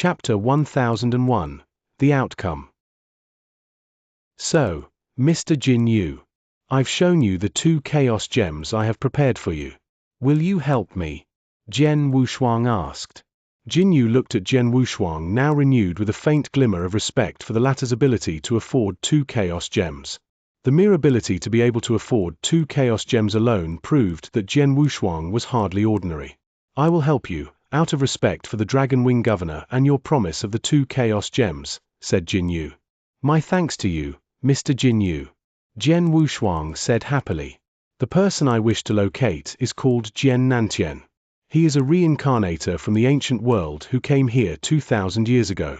Chapter 1001. The Outcome. So, Mr. Jin Yu, I've shown you the 2 chaos gems I have prepared for you. Will you help me? Jian Wushuang asked. Jin Yu looked at Jian Wushuang, now renewed with a faint glimmer of respect for the latter's ability to afford 2 chaos gems. The mere ability to be able to afford 2 chaos gems alone proved that Jian Wushuang was hardly ordinary. I will help you, out of respect for the Dragon Wing Governor and your promise of the 2 chaos gems, said Jin Yu. My thanks to you, Mr. Jin Yu. Jian Wushuang said happily. The person I wish to locate is called Jian Nantian. He is a reincarnator from the ancient world who came here 2,000 years ago.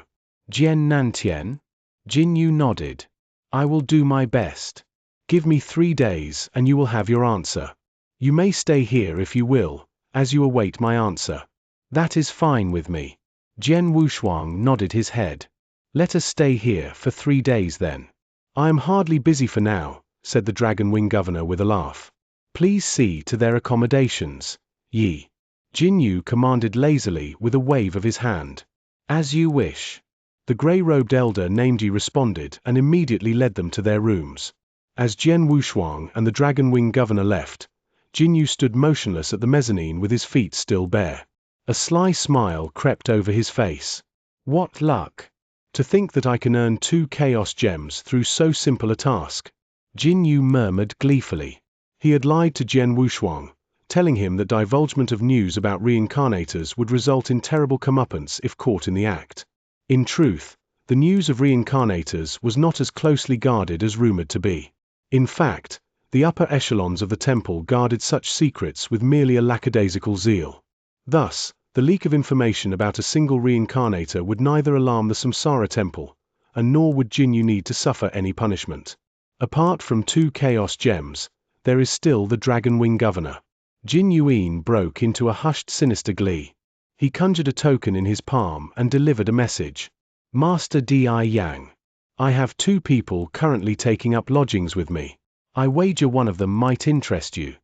Jian Nantian? Jin Yu nodded. I will do my best. Give me 3 days and you will have your answer. You may stay here if you will, as you await my answer. That is fine with me. Jian Wushuang nodded his head. Let us stay here for 3 days then. I am hardly busy for now, said the Dragon Wing Governor with a laugh. Please see to their accommodations. Yi. Jin Yu commanded lazily with a wave of his hand. As you wish. The grey-robed elder named Yi responded and immediately led them to their rooms. As Jian Wushuang and the Dragon Wing Governor left, Jin Yu stood motionless at the mezzanine with his feet still bare. A sly smile crept over his face. What luck! To think that I can earn 2 chaos gems through so simple a task. Jin Yu murmured gleefully. He had lied to Jian Wushuang, telling him that divulgement of news about reincarnators would result in terrible comeuppance if caught in the act. In truth, the news of reincarnators was not as closely guarded as rumored to be. In fact, the upper echelons of the temple guarded such secrets with merely a lackadaisical zeal. Thus, the leak of information about a single reincarnator would neither alarm the Samsara Temple, and nor would Jin Yu need to suffer any punishment. Apart from 2 chaos gems, there is still the Dragon Wing Governor. Jin Yuin broke into a hushed sinister glee. He conjured a token in his palm and delivered a message. Master Di Yang. I have 2 people currently taking up lodgings with me. I wager one of them might interest you.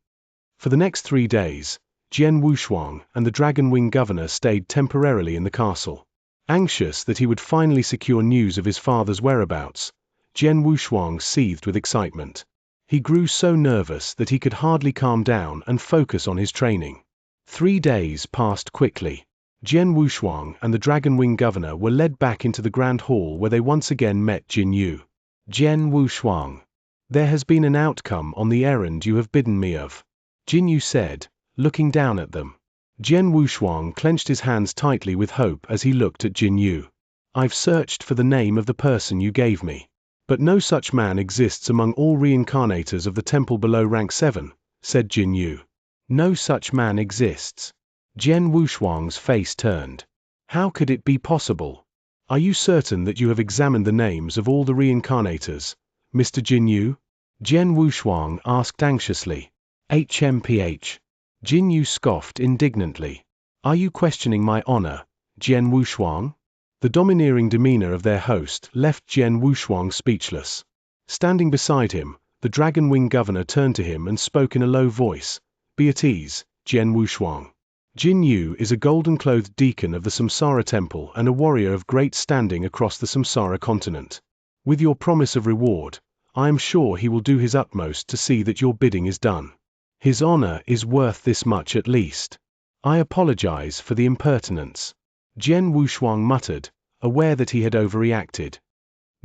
For the next 3 days, Jian Wushuang and the Dragon Wing Governor stayed temporarily in the castle. Anxious that he would finally secure news of his father's whereabouts, Jian Wushuang seethed with excitement. He grew so nervous that he could hardly calm down and focus on his training. 3 days passed quickly. Jian Wushuang and the Dragon Wing Governor were led back into the grand hall where they once again met Jin Yu. Jian Wushuang. There has been an outcome on the errand you have bidden me of. Jin Yu said, looking down at them. Jian Wushuang clenched his hands tightly with hope as he looked at Jin Yu. I've searched for the name of the person you gave me. But no such man exists among all reincarnators of the temple below rank 7, said Jin Yu. No such man exists. Jian Wushuang's face turned. How could it be possible? Are you certain that you have examined the names of all the reincarnators, Mr. Jin Yu? Jian Wushuang asked anxiously. HMPH. Jin Yu scoffed indignantly. Are you questioning my honor, Jian Wushuang? The domineering demeanor of their host left Jian Wushuang speechless. Standing beside him, the Dragon Wing Governor turned to him and spoke in a low voice. Be at ease, Jian Wushuang. Jin Yu is a golden-clothed deacon of the Samsara Temple and a warrior of great standing across the Samsara continent. With your promise of reward, I am sure he will do his utmost to see that your bidding is done. His honor is worth this much at least. I apologize for the impertinence. Jian Wushuang muttered, aware that he had overreacted.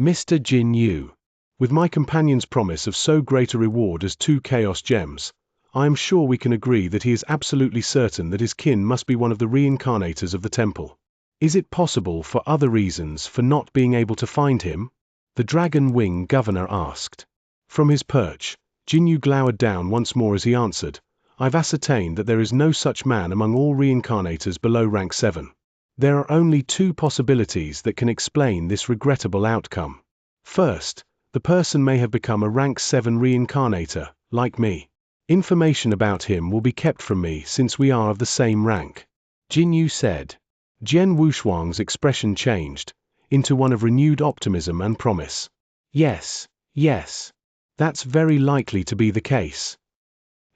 Mr. Jin Yu. With my companion's promise of so great a reward as 2 chaos gems, I am sure we can agree that he is absolutely certain that his kin must be one of the reincarnators of the temple. Is it possible for other reasons for not being able to find him? The Dragon Wing Governor asked. From his perch, Jin Yu glowered down once more as he answered, I've ascertained that there is no such man among all reincarnators below rank 7. There are only 2 possibilities that can explain this regrettable outcome. First, the person may have become a rank 7 reincarnator, like me. Information about him will be kept from me since we are of the same rank. Jin Yu said. Jian Wushuang's expression changed into one of renewed optimism and promise. Yes, yes. That's very likely to be the case.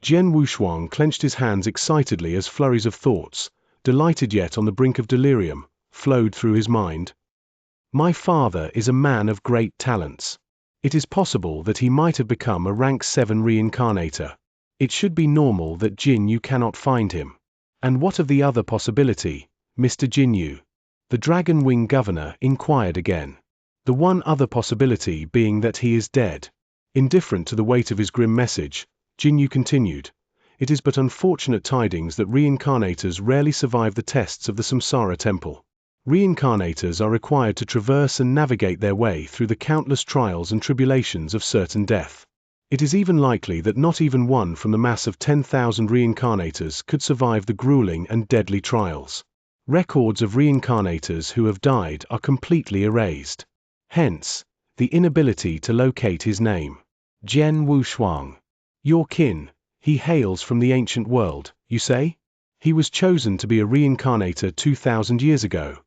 Jian Wushuang clenched his hands excitedly as flurries of thoughts, delighted yet on the brink of delirium, flowed through his mind. My father is a man of great talents. It is possible that he might have become a rank 7 reincarnator. It should be normal that Jinyu cannot find him. And what of the other possibility, Mr. Jinyu? The Dragon Wing governor inquired again. The one other possibility being that he is dead. Indifferent to the weight of his grim message, Jinyu continued. It is but unfortunate tidings that reincarnators rarely survive the tests of the Samsara Temple. Reincarnators are required to traverse and navigate their way through the countless trials and tribulations of certain death. It is even likely that not even one from the mass of 10,000 reincarnators could survive the grueling and deadly trials. Records of reincarnators who have died are completely erased. Hence, the inability to locate his name. Jian Wushuang. Your kin, he hails from the ancient world, you say? He was chosen to be a reincarnator 2,000 years ago.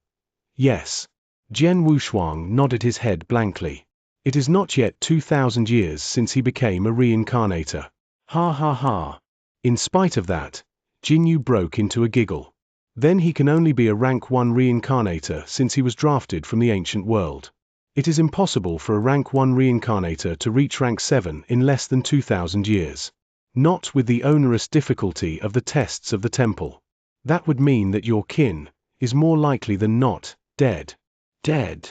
Yes. Jian Wushuang nodded his head blankly. It is not yet 2,000 years since he became a reincarnator. Ha ha ha. In spite of that, Jinyu broke into a giggle. Then he can only be a rank 1 reincarnator since he was drafted from the ancient world. It is impossible for a rank 1 reincarnator to reach rank 7 in less than 2,000 years. Not with the onerous difficulty of the tests of the temple. That would mean that your kin is more likely than not dead. Dead.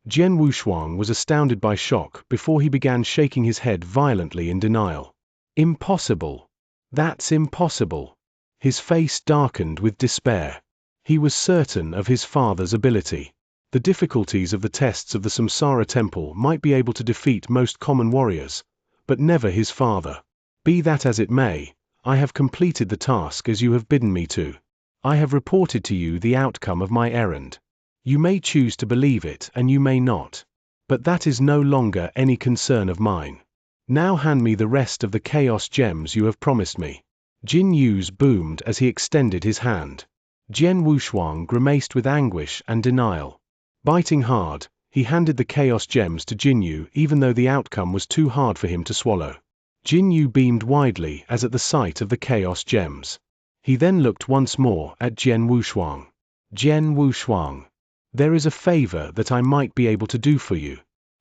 Jian Wushuang was astounded by shock before he began shaking his head violently in denial. Impossible. That's impossible. His face darkened with despair. He was certain of his father's ability. The difficulties of the tests of the Samsara Temple might be able to defeat most common warriors, but never his father. Be that as it may, I have completed the task as you have bidden me to. I have reported to you the outcome of my errand. You may choose to believe it and you may not. But that is no longer any concern of mine. Now hand me the rest of the chaos gems you have promised me. Jin Yu's boomed as he extended his hand. Jian Wushuang grimaced with anguish and denial. Biting hard, he handed the chaos gems to Jin Yu even though the outcome was too hard for him to swallow. Jin Yu beamed widely as at the sight of the chaos gems. He then looked once more at Jian Wushuang. Jian Wushuang. There is a favor that I might be able to do for you.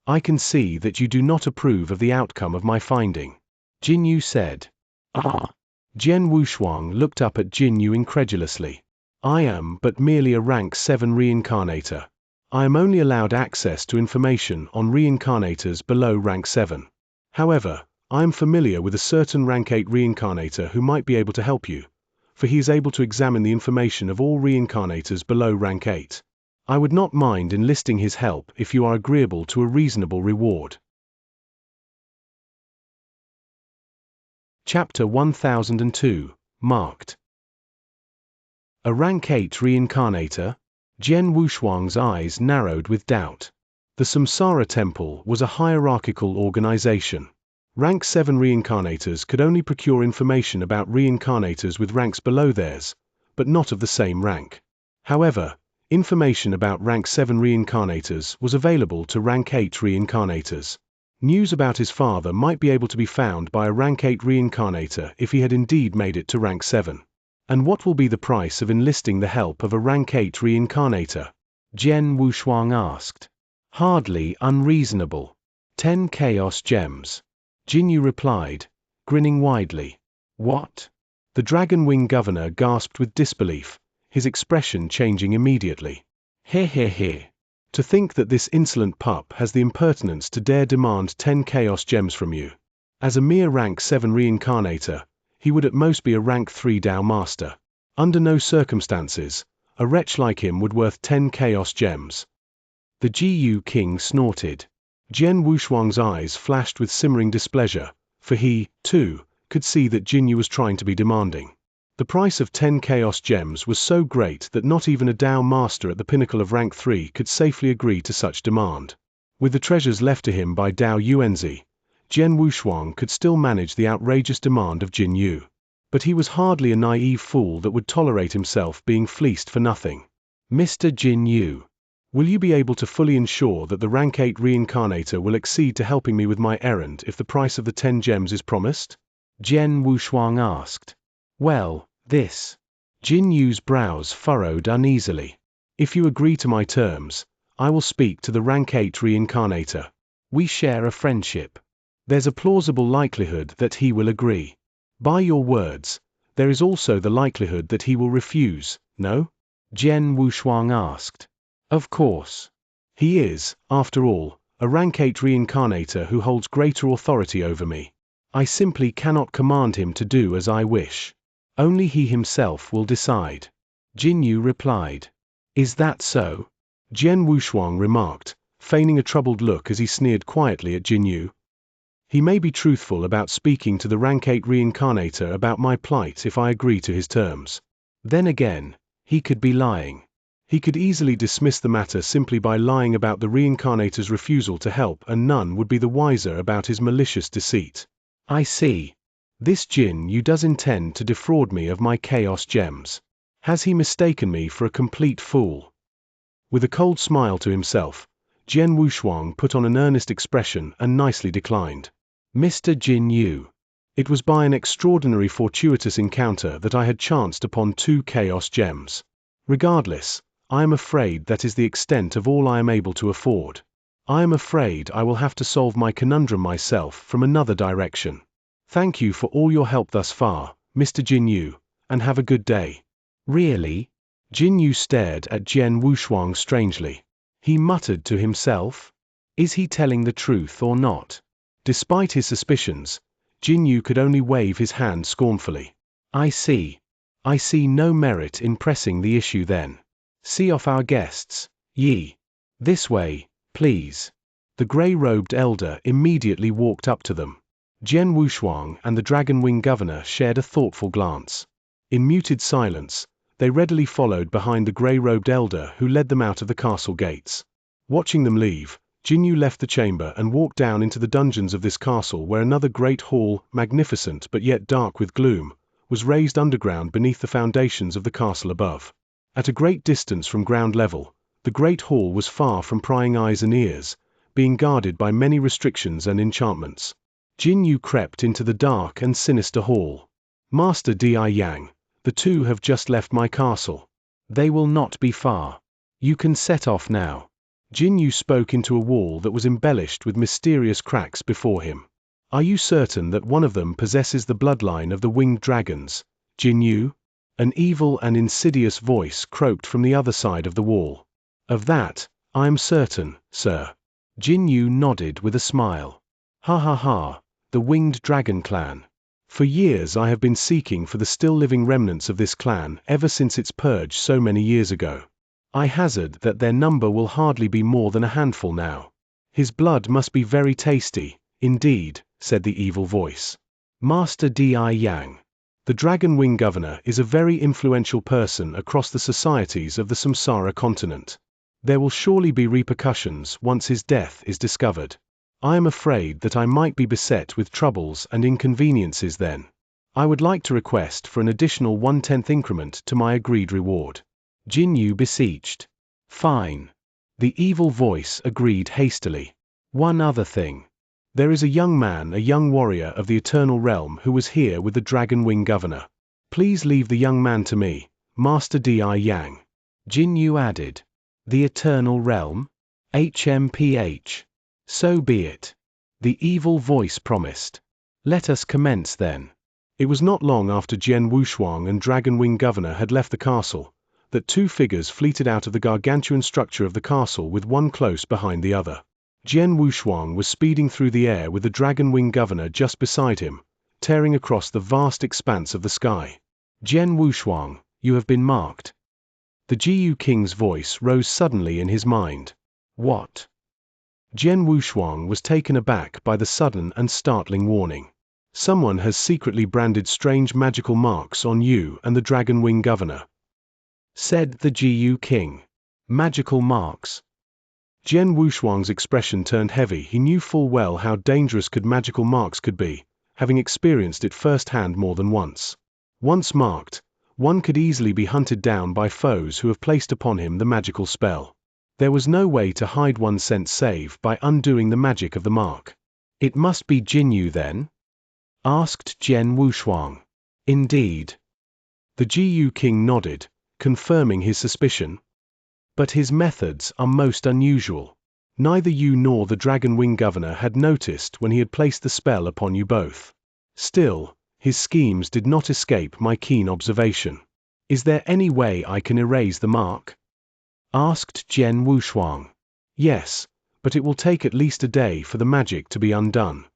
I can see that you do not approve of the outcome of my finding. Jin Yu said. Ah. Jian Wushuang looked up at Jin Yu incredulously. I am but merely a rank 7 reincarnator. I am only allowed access to information on reincarnators below rank 7. However, I am familiar with a certain rank 8 reincarnator who might be able to help you, for he is able to examine the information of all reincarnators below rank 8. I would not mind enlisting his help if you are agreeable to a reasonable reward. Chapter 1002, Marked. A rank 8 reincarnator? Jian Wushuang's eyes narrowed with doubt. The Samsara Temple was a hierarchical organization. Rank 7 reincarnators could only procure information about reincarnators with ranks below theirs, but not of the same rank. However, information about rank 7 reincarnators was available to rank 8 reincarnators. News about his father might be able to be found by a rank 8 reincarnator if he had indeed made it to rank 7. And what will be the price of enlisting the help of a rank 8 reincarnator? Jian Wushuang asked. Hardly unreasonable. 10 chaos gems. Jinyu replied, grinning widely. What? The Dragon Wing governor gasped with disbelief, his expression changing immediately. He. To think that this insolent pup has the impertinence to dare demand 10 chaos gems from you. As a mere rank 7 reincarnator, he would at most be a rank 3 Dao master. Under no circumstances, a wretch like him would worth 10 chaos gems. The Gu king snorted. Jian Wushuang's eyes flashed with simmering displeasure, for he, too, could see that Jinyu was trying to be demanding. The price of 10 chaos gems was so great that not even a Dao master at the pinnacle of rank 3 could safely agree to such demand. With the treasures left to him by Dao Yuanzi, Jian Wushuang could still manage the outrageous demand of Jin Yu. But he was hardly a naive fool that would tolerate himself being fleeced for nothing. Mr. Jin Yu, will you be able to fully ensure that the rank 8 reincarnator will accede to helping me with my errand if the price of the 10 gems is promised? Jian Wushuang asked. Well, this. Jin Yu's brows furrowed uneasily. If you agree to my terms, I will speak to the rank 8 reincarnator. We share a friendship. There's a plausible likelihood that he will agree. By your words, there is also the likelihood that he will refuse, no? Jian Wushuang asked. Of course. He is, after all, a rank 8 reincarnator who holds greater authority over me. I simply cannot command him to do as I wish. Only he himself will decide. Jinyu replied. Is that so? Jian Wushuang remarked, feigning a troubled look as he sneered quietly at Jinyu. He may be truthful about speaking to the rank 8 reincarnator about my plight if I agree to his terms. Then again, he could be lying. He could easily dismiss the matter simply by lying about the reincarnator's refusal to help, and none would be the wiser about his malicious deceit. I see. This Jin Yu does intend to defraud me of my chaos gems. Has he mistaken me for a complete fool? With a cold smile to himself, Jian Wushuang put on an earnest expression and nicely declined. Mr. Jin Yu. It was by an extraordinary fortuitous encounter that I had chanced upon 2 chaos gems. Regardless, I am afraid that is the extent of all I am able to afford. I am afraid I will have to solve my conundrum myself from another direction. Thank you for all your help thus far, Mr. Jin Yu, and have a good day. Really? Jin Yu stared at Jian Wushuang strangely. He muttered to himself. Is he telling the truth or not? Despite his suspicions, Jin Yu could only wave his hand scornfully. I see. I see no merit in pressing the issue then. See off our guests, Yi. This way, please. The grey-robed elder immediately walked up to them. Jian Wushuang and the Dragon Wing governor shared a thoughtful glance. In muted silence, they readily followed behind the grey-robed elder who led them out of the castle gates. Watching them leave, Jinyu left the chamber and walked down into the dungeons of this castle, where another great hall, magnificent but yet dark with gloom, was raised underground beneath the foundations of the castle above. At a great distance from ground level, the great hall was far from prying eyes and ears, being guarded by many restrictions and enchantments. Jinyu crept into the dark and sinister hall. Master Di Yang, the two have just left my castle. They will not be far. You can set off now. Jinyu spoke into a wall that was embellished with mysterious cracks before him. Are you certain that one of them possesses the bloodline of the winged dragons, Jinyu? An evil and insidious voice croaked from the other side of the wall. Of that, I am certain, sir. Jinyu nodded with a smile. Ha ha ha, the winged dragon clan. For years I have been seeking for the still living remnants of this clan ever since its purge so many years ago. I hazard that their number will hardly be more than a handful now. His blood must be very tasty, indeed, said the evil voice. Master Di Yang. The Dragon Wing governor is a very influential person across the societies of the Samsara continent. There will surely be repercussions once his death is discovered. I am afraid that I might be beset with troubles and inconveniences then. I would like to request for an additional 1/10 increment to my agreed reward. Jinyu beseeched. Fine. The evil voice agreed hastily. One other thing. There is a young man, a young warrior of the Eternal Realm who was here with the Dragon Wing governor. Please leave the young man to me, Master Di Yang. Jinyu added. The Eternal Realm? HMPH. So be it. The evil voice promised. Let us commence then. It was not long after Jian Wushuang and Dragon Wing governor had left the castle, that 2 figures fleeted out of the gargantuan structure of the castle with one close behind the other. Jian Wushuang was speeding through the air with the Dragon Wing governor just beside him, tearing across the vast expanse of the sky. Jian Wushuang, you have been marked. The Jiyu King's voice rose suddenly in his mind. What? Jian Wushuang was taken aback by the sudden and startling warning. Someone has secretly branded strange magical marks on you and the Dragon Wing governor, said the Jiyu King. Magical marks. Jian Wushuang's expression turned heavy. He knew full well how dangerous magical marks could be, having experienced it firsthand more than once. Once marked, one could easily be hunted down by foes who have placed upon him the magical spell. There was no way to hide one's scent save by undoing the magic of the mark. It must be Jinyu then? Asked Jian Wushuang. Indeed. The Jiyu King nodded, confirming his suspicion. But his methods are most unusual. Neither you nor the Dragon Wing Governor had noticed when he had placed the spell upon you both. Still, his schemes did not escape my keen observation. Is there any way I can erase the mark? Asked Jian Wushuang. Yes, but it will take at least a day for the magic to be undone.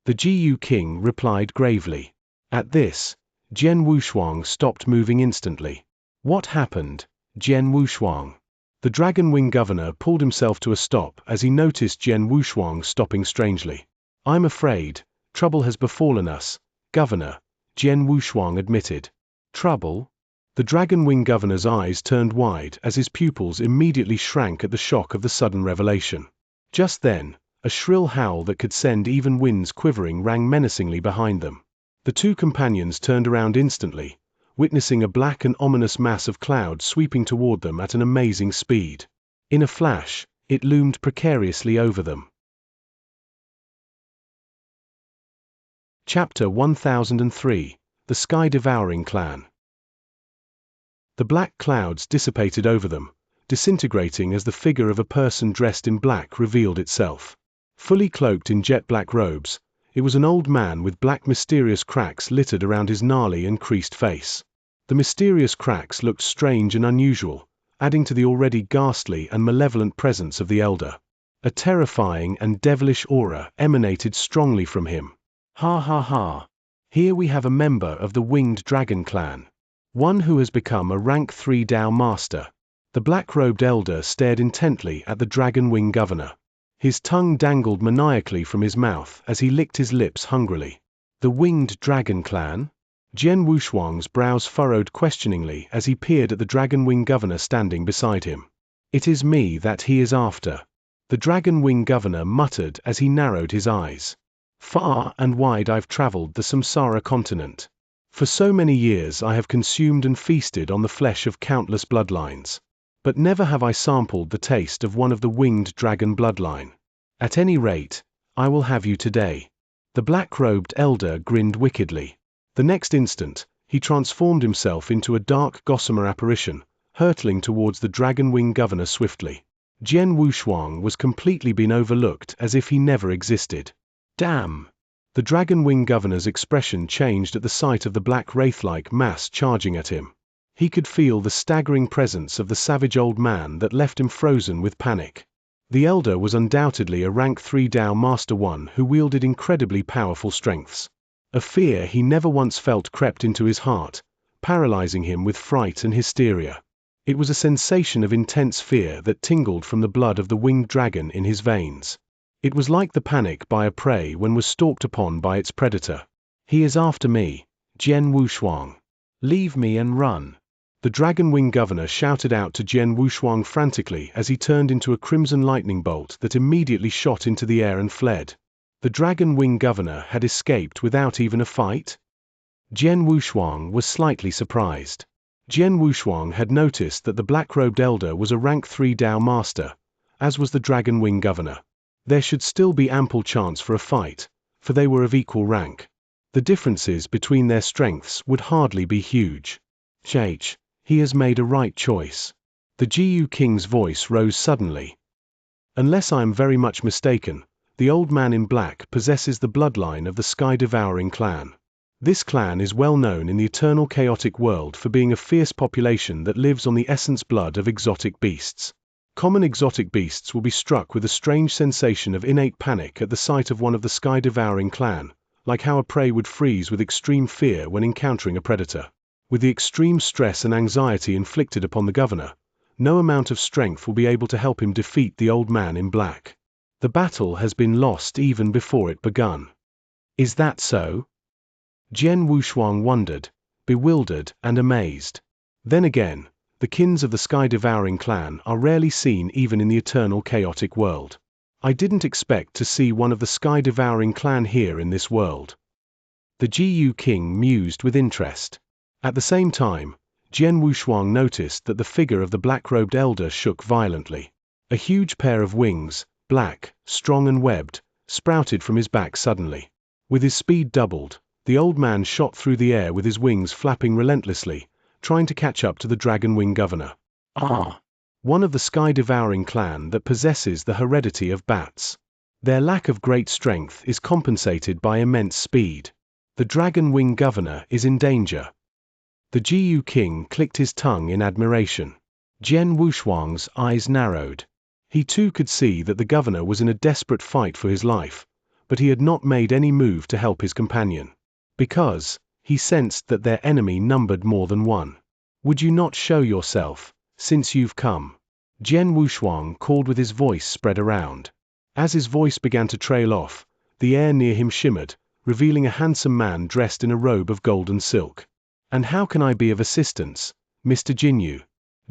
The Jiyu King replied gravely. At this, Jian Wushuang stopped moving instantly. What happened, Jian Wushuang? The Dragon Wing Governor pulled himself to a stop as he noticed Jian Wushuang stopping strangely. I'm afraid, trouble has befallen us, Governor, Jian Wushuang admitted. Trouble? The Dragon Wing Governor's eyes turned wide as his pupils immediately shrank at the shock of the sudden revelation. Just then, a shrill howl that could send even winds quivering rang menacingly behind them. The two companions turned around instantly, witnessing a black and ominous mass of cloud sweeping toward them at an amazing speed. In a flash, it loomed precariously over them. Chapter 1003, The Sky-Devouring Clan. The black clouds dissipated over them, disintegrating as the figure of a person dressed in black revealed itself. Fully cloaked in jet-black robes, it was an old man with black mysterious cracks littered around his gnarly and creased face. The mysterious cracks looked strange and unusual, adding to the already ghastly and malevolent presence of the elder. A terrifying and devilish aura emanated strongly from him. Ha ha ha! Here we have a member of the Winged Dragon Clan. One who has become a rank 3 Dao Master. The black-robed elder stared intently at the Dragon Wing Governor. His tongue dangled maniacally from his mouth as he licked his lips hungrily. The Winged Dragon Clan? Jian Wushuang's brows furrowed questioningly as he peered at the Dragon Wing Governor standing beside him. It is me that he is after. The Dragon Wing Governor muttered as he narrowed his eyes. Far and wide I've traveled the Samsara continent. For so many years I have consumed and feasted on the flesh of countless bloodlines. But never have I sampled the taste of one of the winged dragon bloodline. At any rate, I will have you today. The black-robed elder grinned wickedly. The next instant, he transformed himself into a dark gossamer apparition, hurtling towards the Dragon Wing Governor swiftly. Jian Wushuang was completely been overlooked as if he never existed. Damn! The Dragon Wing Governor's expression changed at the sight of the black wraith-like mass charging at him. He could feel the staggering presence of the savage old man that left him frozen with panic. The elder was undoubtedly a rank 3 Dao Master One who wielded incredibly powerful strengths. A fear he never once felt crept into his heart, paralyzing him with fright and hysteria. It was a sensation of intense fear that tingled from the blood of the winged dragon in his veins. It was like the panic by a prey when was stalked upon by its predator. He is after me, Jian Wushuang. Leave me and run. The Dragon Wing Governor shouted out to Jian Wushuang frantically as he turned into a crimson lightning bolt that immediately shot into the air and fled. The Dragon Wing Governor had escaped without even a fight? Jian Wushuang was slightly surprised. Jian Wushuang had noticed that the black-robed elder was a rank 3 Dao Master, as was the Dragon Wing Governor. There should still be ample chance for a fight, for they were of equal rank. The differences between their strengths would hardly be huge. He has made a right choice. The Jiyu King's voice rose suddenly. Unless I am very much mistaken, the old man in black possesses the bloodline of the Sky-Devouring Clan. This clan is well known in the eternal chaotic world for being a fierce population that lives on the essence blood of exotic beasts. Common exotic beasts will be struck with a strange sensation of innate panic at the sight of one of the Sky-Devouring Clan, like how a prey would freeze with extreme fear when encountering a predator. With the extreme stress and anxiety inflicted upon the governor, no amount of strength will be able to help him defeat the old man in black. The battle has been lost even before it begun. Is that so? Jian Wushuang wondered, bewildered and amazed. Then again, the kins of the Sky-Devouring Clan are rarely seen even in the eternal chaotic world. I didn't expect to see one of the Sky-Devouring Clan here in this world. The Jiyu King mused with interest. At the same time, Jian Wushuang noticed that the figure of the black-robed elder shook violently. A huge pair of wings, black, strong and webbed, sprouted from his back suddenly. With his speed doubled, the old man shot through the air with his wings flapping relentlessly, trying to catch up to the Dragon Wing Governor. Ah! one of the sky-devouring clan that possesses the heredity of bats. Their lack of great strength is compensated by immense speed. The Dragon Wing Governor is in danger. The Jiyu King clicked his tongue in admiration. Jian Wushuang's eyes narrowed. He too could see that the governor was in a desperate fight for his life, but he had not made any move to help his companion. Because he sensed that their enemy numbered more than one. Would you not show yourself, since you've come? Jian Wushuang called with his voice spread around. As his voice began to trail off, the air near him shimmered, revealing a handsome man dressed in a robe of golden silk. And how can I be of assistance, Mr. Jinyu?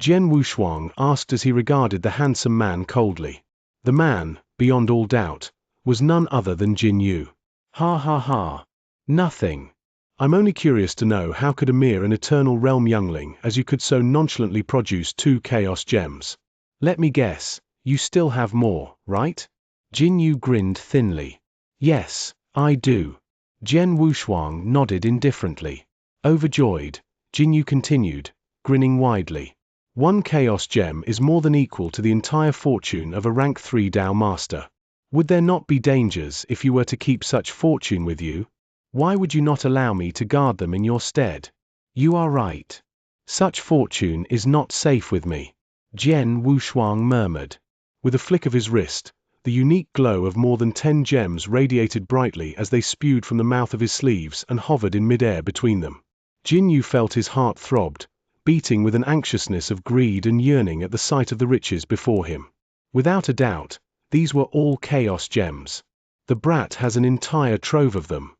Jian Wushuang asked as he regarded the handsome man coldly. The man, beyond all doubt, was none other than Jinyu. Ha ha ha. Nothing. I'm only curious to know how could a mere and eternal realm youngling as you could so nonchalantly produce 2 chaos gems. Let me guess, you still have more, right? Jinyu grinned thinly. Yes, I do. Jian Wushuang nodded indifferently. Overjoyed, Jinyu continued, grinning widely. 1 chaos gem is more than equal to the entire fortune of a rank 3 Dao master. Would there not be dangers if you were to keep such fortune with you? Why would you not allow me to guard them in your stead? You are right. Such fortune is not safe with me. Jian Wushuang murmured. With a flick of his wrist, the unique glow of more than 10 gems radiated brightly as they spewed from the mouth of his sleeves and hovered in midair between them. Jinyu felt his heart throbbed, beating with an anxiousness of greed and yearning at the sight of the riches before him. Without a doubt, these were all chaos gems. The brat has an entire trove of them.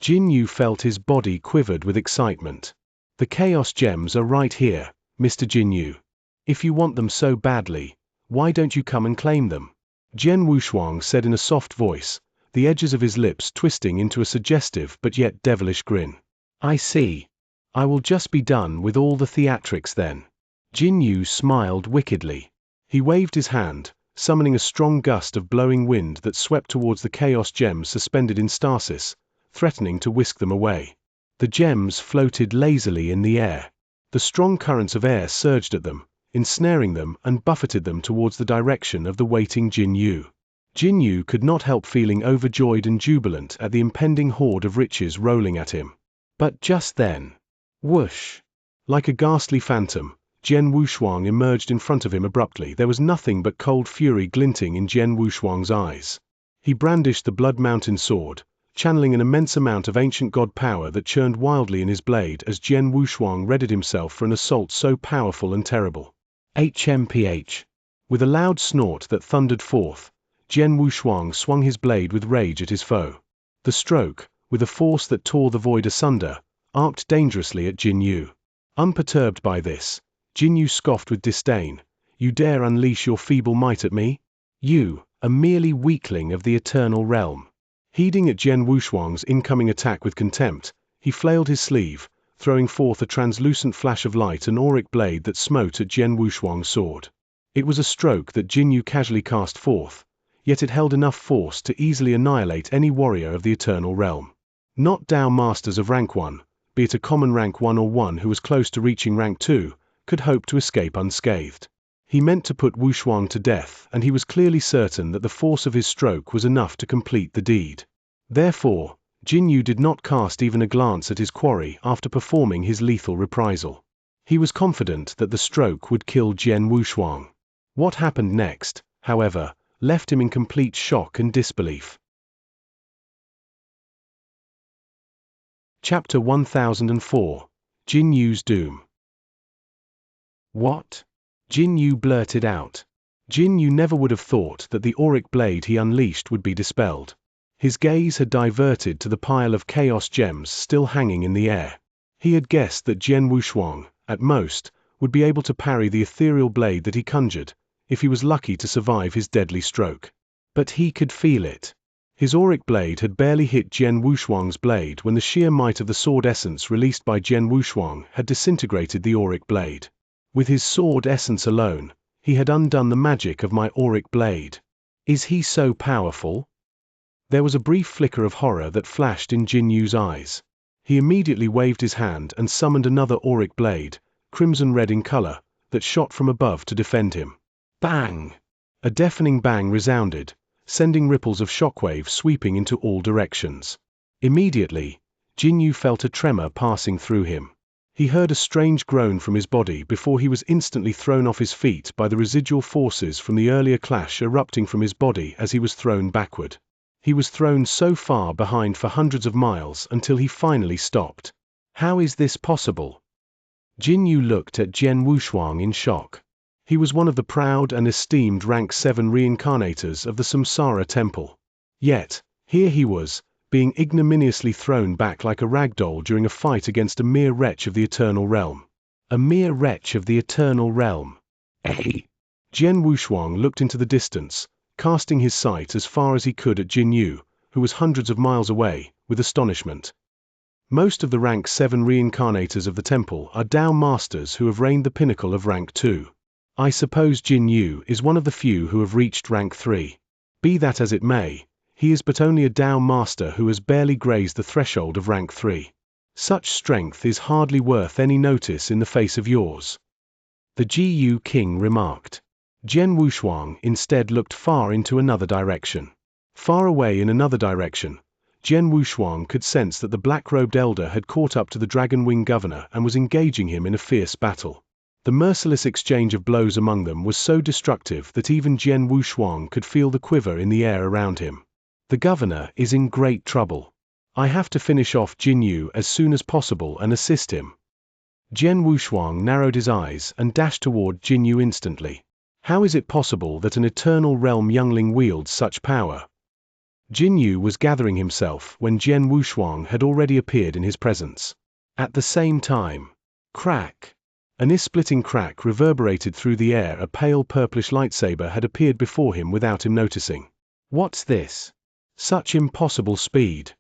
Jinyu felt his body quivered with excitement. The chaos gems are right here, Mr. Jinyu. If you want them so badly, why don't you come and claim them? Jian Wushuang said in a soft voice, the edges of his lips twisting into a suggestive but yet devilish grin. I see. I will just be done with all the theatrics then. Jinyu smiled wickedly. He waved his hand, summoning a strong gust of blowing wind that swept towards the chaos gems suspended in stasis, threatening to whisk them away. The gems floated lazily in the air. The strong currents of air surged at them, ensnaring them and buffeted them towards the direction of the waiting Jinyu. Jinyu could not help feeling overjoyed and jubilant at the impending horde of riches rolling at him. But just then, whoosh! Like a ghastly phantom, Jian Wushuang emerged in front of him abruptly. There was nothing but cold fury glinting in Jian Wushuang's eyes. He brandished the Blood Mountain sword, channeling an immense amount of ancient god power that churned wildly in his blade as Jian Wushuang readied himself for an assault so powerful and terrible. HMPH. With a loud snort that thundered forth, Jian Wushuang swung his blade with rage at his foe. The stroke, with a force that tore the void asunder, arced dangerously at Jinyu. Unperturbed by this, Jinyu scoffed with disdain. You dare unleash your feeble might at me? You, a merely weakling of the eternal realm. Heeding at Jian Wushuang's incoming attack with contempt, he flailed his sleeve, throwing forth a translucent flash of light, an auric blade that smote at Jian Wushuang's sword. It was a stroke that Jinyu casually cast forth, yet it held enough force to easily annihilate any warrior of the eternal realm. Not Dao masters of rank 1, be it a common rank 1 or one who was close to reaching rank 2, could hope to escape unscathed. He meant to put Wushuang to death, and he was clearly certain that the force of his stroke was enough to complete the deed. Therefore, Jinyu did not cast even a glance at his quarry after performing his lethal reprisal. He was confident that the stroke would kill Jian Wushuang. What happened next, however, left him in complete shock and disbelief. Chapter 1004. Jinyu's Doom. What? Jinyu blurted out. Jinyu never would have thought that the auric blade he unleashed would be dispelled. His gaze had diverted to the pile of chaos gems still hanging in the air. He had guessed that Jian Wushuang, at most, would be able to parry the ethereal blade that he conjured, if he was lucky to survive his deadly stroke. But he could feel it. His auric blade had barely hit Jian Wushuang's blade when the sheer might of the sword essence released by Jian Wushuang had disintegrated the auric blade. With his sword essence alone, he had undone the magic of my auric blade. Is he so powerful? There was a brief flicker of horror that flashed in Jinyu's eyes. He immediately waved his hand and summoned another auric blade, crimson red in color, that shot from above to defend him. Bang! A deafening bang resounded, sending ripples of shockwave sweeping into all directions. Immediately, Jinyu felt a tremor passing through him. He heard a strange groan from his body before he was instantly thrown off his feet by the residual forces from the earlier clash erupting from his body as he was thrown backward. He was thrown so far behind for hundreds of miles until he finally stopped. How is this possible? Jinyu looked at Jian Wushuang in shock. He was one of the proud and esteemed rank 7 reincarnators of the Samsara Temple. Yet, here he was, being ignominiously thrown back like a ragdoll during a fight against a mere wretch of the Eternal Realm. A mere wretch of the Eternal Realm. Jian Wushuang looked into the distance, casting his sight as far as he could at Jinyu, who was hundreds of miles away, with astonishment. Most of the rank 7 reincarnators of the temple are Tao masters who have reigned the pinnacle of rank 2. I suppose Jinyu is one of the few who have reached rank 3. Be that as it may, he is but only a Tao master who has barely grazed the threshold of rank 3. Such strength is hardly worth any notice in the face of yours. The Gu King remarked. Jian Wushuang instead looked far into another direction. Far away in another direction, Jian Wushuang could sense that the black-robed elder had caught up to the Dragon Wing governor and was engaging him in a fierce battle. The merciless exchange of blows among them was so destructive that even Jian Wushuang could feel the quiver in the air around him. The governor is in great trouble. I have to finish off Jinyu as soon as possible and assist him. Jian Wushuang narrowed his eyes and dashed toward Jinyu instantly. How is it possible that an Eternal Realm youngling wields such power? Jinyu was gathering himself when Jian Wushuang had already appeared in his presence. At the same time, crack! An ear-splitting crack reverberated through the air. A pale purplish lightsaber had appeared before him without him noticing. What's this? Such impossible speed!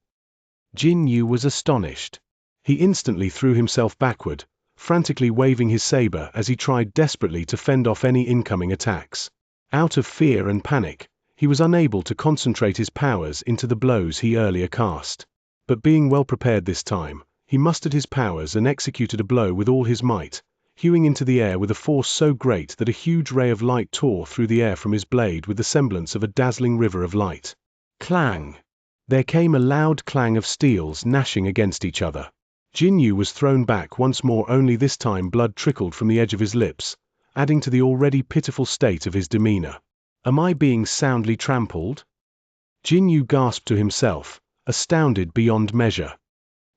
Jinyu was astonished. He instantly threw himself backward, frantically waving his saber as he tried desperately to fend off any incoming attacks. Out of fear and panic, he was unable to concentrate his powers into the blows he earlier cast. But being well prepared this time, he mustered his powers and executed a blow with all his might, hewing into the air with a force so great that a huge ray of light tore through the air from his blade with the semblance of a dazzling river of light. Clang! There came a loud clang of steels gnashing against each other. Jinyu was thrown back once more, only this time blood trickled from the edge of his lips, adding to the already pitiful state of his demeanor. Am I being soundly trampled? Jinyu gasped to himself, astounded beyond measure.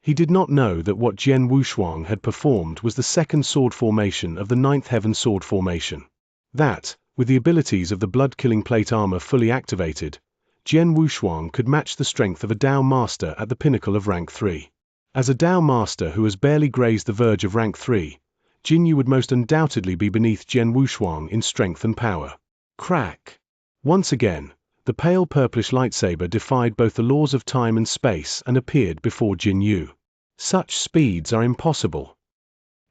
He did not know that what Jian Wushuang had performed was the second sword formation of the 9th heaven sword formation. That, with the abilities of the blood-killing plate armor fully activated, Jian Wushuang could match the strength of a Tao master at the pinnacle of rank 3. As a Tao master who has barely grazed the verge of rank 3, Jinyu would most undoubtedly be beneath Jian Wushuang in strength and power. Crack! Once again, the pale purplish lightsaber defied both the laws of time and space and appeared before Jinyu. Such speeds are impossible.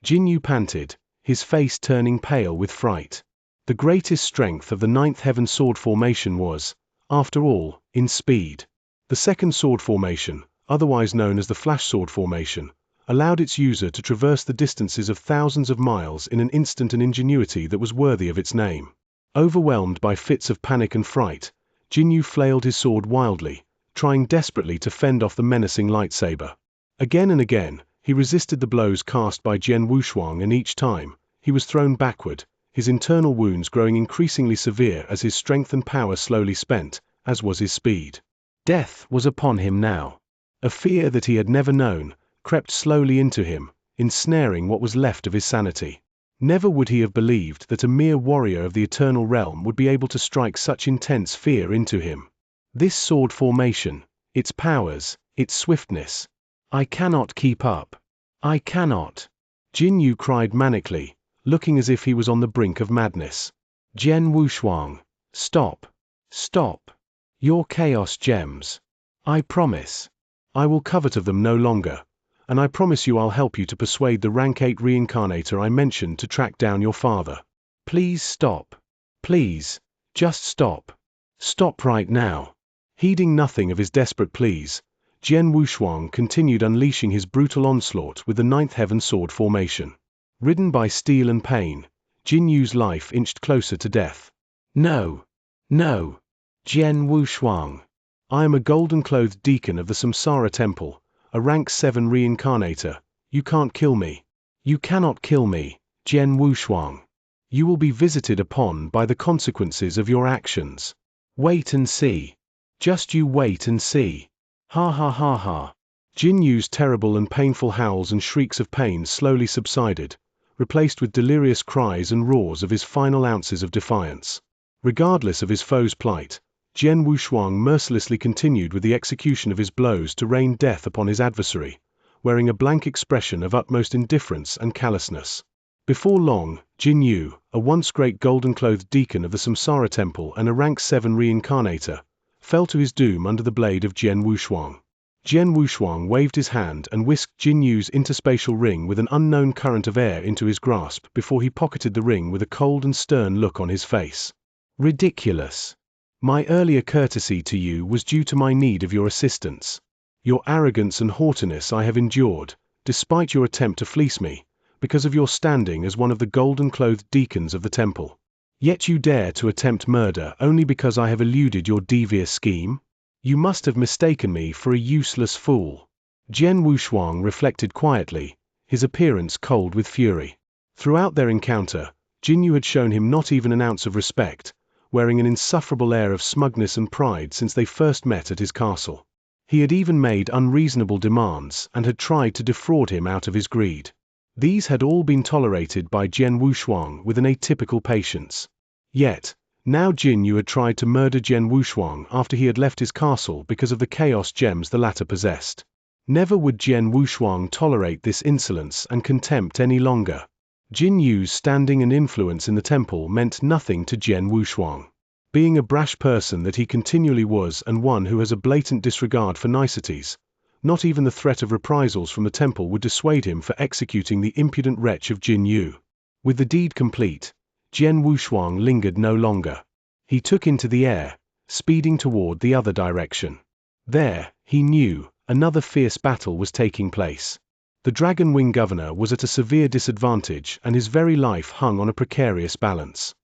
Jinyu panted, his face turning pale with fright. The greatest strength of the 9th heaven sword formation was, after all, in speed. The second sword formation, otherwise known as the flash sword formation, allowed its user to traverse the distances of thousands of miles in an instant and ingenuity that was worthy of its name. Overwhelmed by fits of panic and fright, Jinyu flailed his sword wildly, trying desperately to fend off the menacing lightsaber. Again and again, he resisted the blows cast by Jian Wushuang, and each time, he was thrown backward, his internal wounds growing increasingly severe as his strength and power slowly spent, as was his speed. Death was upon him now. A fear that he had never known crept slowly into him, ensnaring what was left of his sanity. Never would he have believed that a mere warrior of the Eternal Realm would be able to strike such intense fear into him. This sword formation, its powers, its swiftness. I cannot keep up. I cannot. Jinyu cried manically, looking as if he was on the brink of madness. Jian Wushuang, stop. Stop. Your chaos gems. I promise. I will covet of them no longer, and I promise you I'll help you to persuade the rank 8 reincarnator I mentioned to track down your father. Please stop. Please, just stop. Stop right now. Heeding nothing of his desperate pleas, Jian Wushuang continued unleashing his brutal onslaught with the 9th heaven sword formation. Ridden by steel and pain, Jin Yu's life inched closer to death. No. No. Jian Wushuang. I am a golden-clothed deacon of the Samsara Temple, a rank 7 reincarnator. You can't kill me. You cannot kill me, Jian Wushuang. You will be visited upon by the consequences of your actions. Wait and see. Just you wait and see. Ha ha ha ha. Jin Yu's terrible and painful howls and shrieks of pain slowly subsided, replaced with delirious cries and roars of his final ounces of defiance. Regardless of his foe's plight, Jian Wushuang mercilessly continued with the execution of his blows to rain death upon his adversary, wearing a blank expression of utmost indifference and callousness. Before long, Jin Yu, a once great golden-clothed deacon of the Samsara Temple and a rank 7 reincarnator, fell to his doom under the blade of Jian Wushuang. Jian Wushuang waved his hand and whisked Jin Yu's interspatial ring with an unknown current of air into his grasp before he pocketed the ring with a cold and stern look on his face. Ridiculous. My earlier courtesy to you was due to my need of your assistance. Your arrogance and haughtiness I have endured, despite your attempt to fleece me, because of your standing as one of the golden-clothed deacons of the temple. Yet you dare to attempt murder only because I have eluded your devious scheme? You must have mistaken me for a useless fool. Jian Wushuang reflected quietly, his appearance cold with fury. Throughout their encounter, Jin Yu had shown him not even an ounce of respect, wearing an insufferable air of smugness and pride since they first met at his castle. He had even made unreasonable demands and had tried to defraud him out of his greed. These had all been tolerated by Jian Wushuang with an atypical patience. Yet, now Jin Yu had tried to murder Jian Wushuang after he had left his castle because of the chaos gems the latter possessed. Never would Jian Wushuang tolerate this insolence and contempt any longer. Jin Yu's standing and influence in the temple meant nothing to Jian Wushuang. Being a brash person that he continually was and one who has a blatant disregard for niceties, not even the threat of reprisals from the temple would dissuade him for executing the impudent wretch of Jin Yu. With the deed complete, Jian Wushuang lingered no longer. He took into the air, speeding toward the other direction. There, he knew, another fierce battle was taking place. The Dragon Wing Governor was at a severe disadvantage and his very life hung on a precarious balance.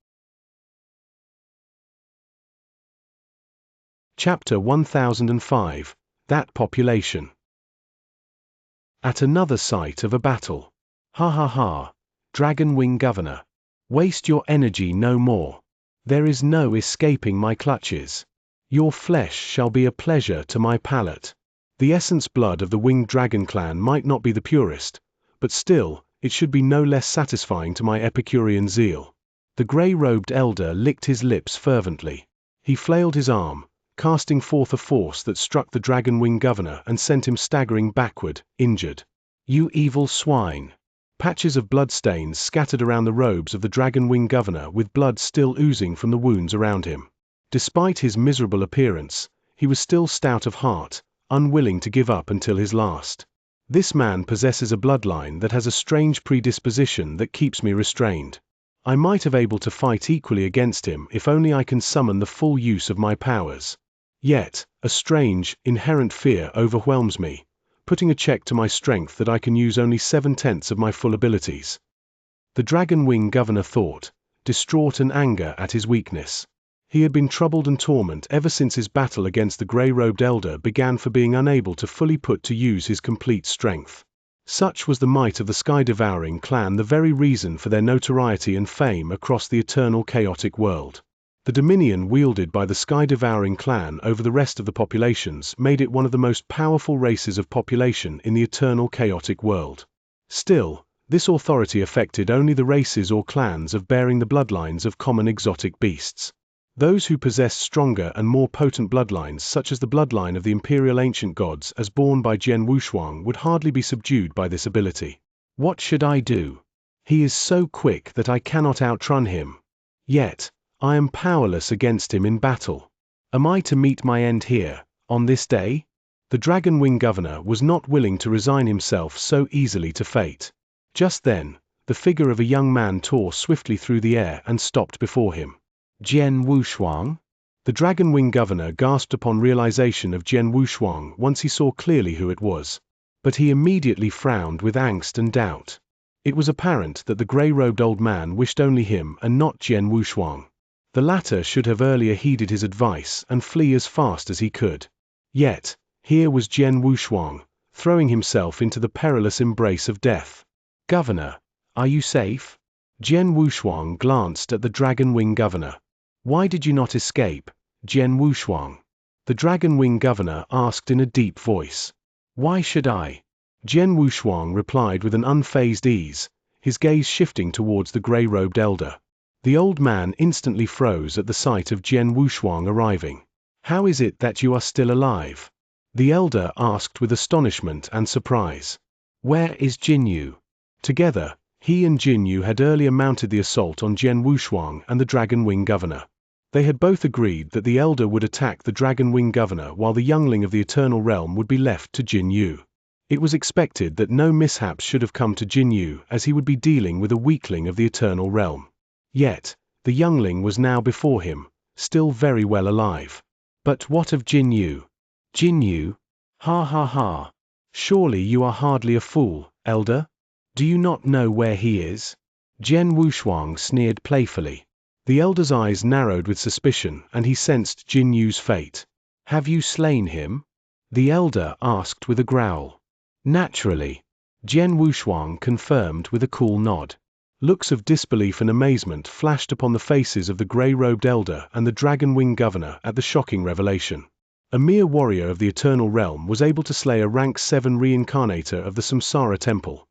Chapter 1005. That Population. At another site of a battle. Ha ha ha, Dragon Wing Governor. Waste your energy no more. There is no escaping my clutches. Your flesh shall be a pleasure to my palate. The essence blood of the winged dragon clan might not be the purest, but still, it should be no less satisfying to my Epicurean zeal. The grey-robed elder licked his lips fervently. He flailed his arm, casting forth a force that struck the Dragon Wing Governor and sent him staggering backward, injured. You evil swine! Patches of blood stains scattered around the robes of the Dragon Wing Governor with blood still oozing from the wounds around him. Despite his miserable appearance, he was still stout of heart, unwilling to give up until his last. This man possesses a bloodline that has a strange predisposition that keeps me restrained. I might have able to fight equally against him if only I can summon the full use of my powers. Yet, a strange, inherent fear overwhelms me, putting a check to my strength that I can use only 7/10 of my full abilities. The Dragon Wing Governor thought, distraught and anger at his weakness. He had been troubled and tormented ever since his battle against the grey-robed elder began for being unable to fully put to use his complete strength. Such was the might of the sky-devouring clan, the very reason for their notoriety and fame across the eternal chaotic world. The dominion wielded by the sky-devouring clan over the rest of the populations made it one of the most powerful races of population in the eternal chaotic world. Still, this authority affected only the races or clans of bearing the bloodlines of common exotic beasts. Those who possessed stronger and more potent bloodlines, such as the bloodline of the imperial ancient gods as borne by Jian Wushuang, would hardly be subdued by this ability. What should I do? He is so quick that I cannot outrun him. Yet, I am powerless against him in battle. Am I to meet my end here, on this day? The Dragon Wing Governor was not willing to resign himself so easily to fate. Just then, the figure of a young man tore swiftly through the air and stopped before him. Jian Wushuang? The Dragon Wing Governor gasped upon realization of Jian Wushuang once he saw clearly who it was. But he immediately frowned with angst and doubt. It was apparent that the gray-robed old man wished only him and not Jian Wushuang. The latter should have earlier heeded his advice and flee as fast as he could. Yet, here was Jian Wushuang, throwing himself into the perilous embrace of death. "Governor, are you safe?" Jian Wushuang glanced at the Dragon Wing Governor. "Why did you not escape, Jian Wushuang?" The Dragon Wing Governor asked in a deep voice. "Why should I?" Jian Wushuang replied with an unfazed ease, his gaze shifting towards the gray-robed elder. The old man instantly froze at the sight of Jian Wushuang arriving. "How is it that you are still alive?" the elder asked with astonishment and surprise. "Where is Jinyu?" Together, he and Jinyu had earlier mounted the assault on Jian Wushuang and the Dragon Wing Governor. They had both agreed that the elder would attack the Dragon Wing Governor while the youngling of the Eternal Realm would be left to Jinyu. It was expected that no mishaps should have come to Jinyu, as he would be dealing with a weakling of the Eternal Realm. Yet, the youngling was now before him, still very well alive. But what of Jinyu? "Jinyu? Ha ha ha. Surely you are hardly a fool, elder? Do you not know where he is?" Jian Wushuang sneered playfully. The elder's eyes narrowed with suspicion, and he sensed Jinyu's fate. "Have you slain him?" the elder asked with a growl. "Naturally," Jian Wushuang confirmed with a cool nod. Looks of disbelief and amazement flashed upon the faces of the gray-robed elder and the Dragon Wing Governor at the shocking revelation. A mere warrior of the Eternal Realm was able to slay a rank 7 reincarnator of the Samsara Temple.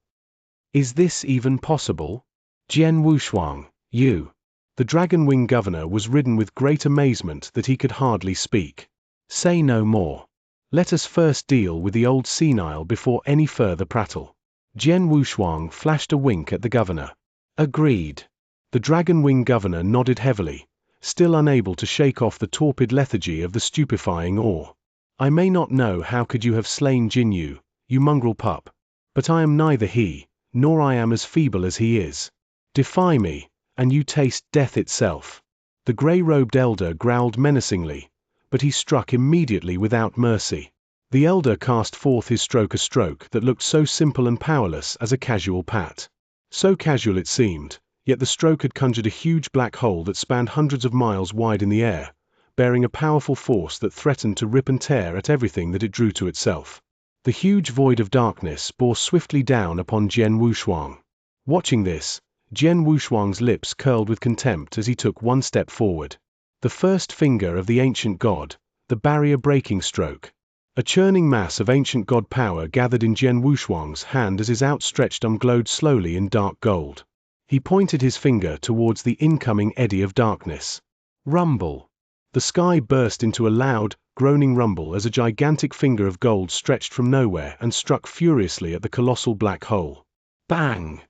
"Is this even possible? Jian Wushuang, you..." The Dragon Wing Governor was ridden with great amazement that he could hardly speak. "Say no more. Let us first deal with the old senile before any further prattle." Jian Wushuang flashed a wink at the governor. "Agreed." The Dragon Wing Governor nodded heavily, still unable to shake off the torpid lethargy of the stupefying awe. "I may not know how could you have slain Jinyu, you mongrel pup. But I am neither he, nor I am as feeble as he is. Defy me, and you taste death itself." The gray-robed elder growled menacingly, but he struck immediately without mercy. The elder cast forth his stroke, a stroke that looked so simple and powerless as a casual pat. So casual it seemed, yet the stroke had conjured a huge black hole that spanned hundreds of miles wide in the air, bearing a powerful force that threatened to rip and tear at everything that it drew to itself. The huge void of darkness bore swiftly down upon Jian Wushuang. Watching this, Jian Wushuang's lips curled with contempt as he took one step forward. The first finger of the ancient god, the barrier-breaking stroke. A churning mass of ancient god power gathered in Jian Wushuang's hand as his outstretched arm glowed slowly in dark gold. He pointed his finger towards the incoming eddy of darkness. Rumble. The sky burst into a loud, groaning rumble as a gigantic finger of gold stretched from nowhere and struck furiously at the colossal black hole. Bang!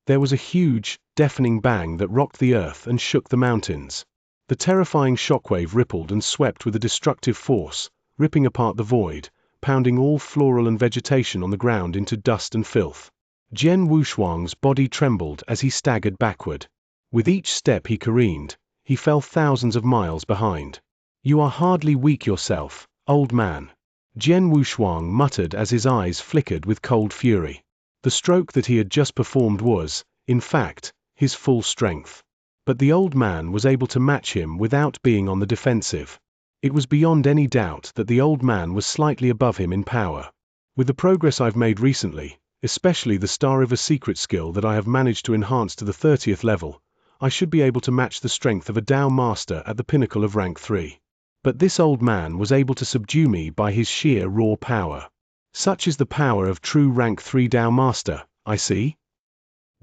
There was a huge, deafening bang that rocked the earth and shook the mountains. The terrifying shockwave rippled and swept with a destructive force, ripping apart the void, pounding all floral and vegetation on the ground into dust and filth. Jian Wushuang's body trembled as he staggered backward. With each step he careened, he fell thousands of miles behind. "You are hardly weak yourself, old man," Jian Wushuang muttered as his eyes flickered with cold fury. The stroke that he had just performed was, in fact, his full strength. But the old man was able to match him without being on the defensive. It was beyond any doubt that the old man was slightly above him in power. With the progress I've made recently, especially the Star River secret skill that I have managed to enhance to the 30th level, I should be able to match the strength of a Dao Master at the pinnacle of rank 3. But this old man was able to subdue me by his sheer raw power. Such is the power of true rank 3 Dao Master, I see.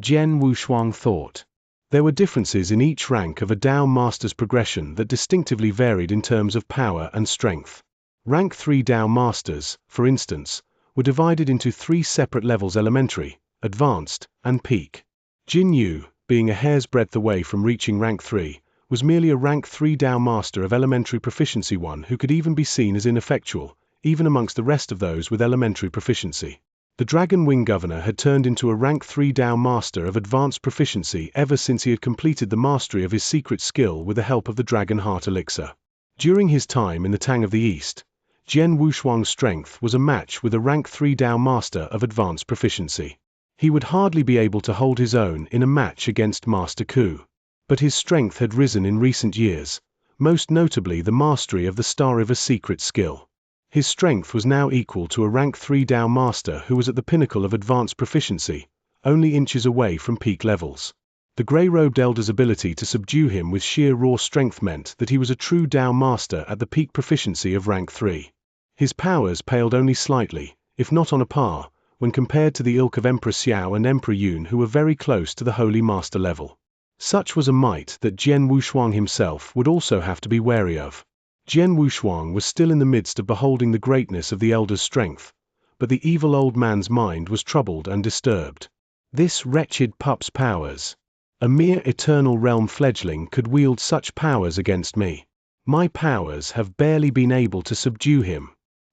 Jian Wushuang thought. There were differences in each rank of a Dao Master's progression that distinctively varied in terms of power and strength. Rank 3 Dao Masters, for instance, were divided into 3 separate levels: elementary, advanced, and peak. Jinyu, being a hair's breadth away from reaching rank 3, was merely a rank 3 Dao Master of elementary proficiency, one who could even be seen as ineffectual, even amongst the rest of those with elementary proficiency. The Dragon Wing Governor had turned into a rank 3 Dao Master of advanced proficiency ever since he had completed the mastery of his secret skill with the help of the Dragon Heart Elixir. During his time in the Tang of the East, Jian Wushuang's strength was a match with a rank 3 Dao Master of advanced proficiency. He would hardly be able to hold his own in a match against Master Ku. But his strength had risen in recent years, most notably the mastery of the Star River secret skill. His strength was now equal to a rank 3 Dao master who was at the pinnacle of advanced proficiency, only inches away from peak levels. The grey-robed elder's ability to subdue him with sheer raw strength meant that he was a true Dao master at the peak proficiency of rank 3. His powers paled only slightly, if not on a par, when compared to the ilk of Emperor Xiao and Emperor Yun, who were very close to the Holy Master level. Such was a might that Jian Wushuang himself would also have to be wary of. Jian Wushuang was still in the midst of beholding the greatness of the elder's strength, but the evil old man's mind was troubled and disturbed. This wretched pup's powers. A mere eternal realm fledgling could wield such powers against me. My powers have barely been able to subdue him.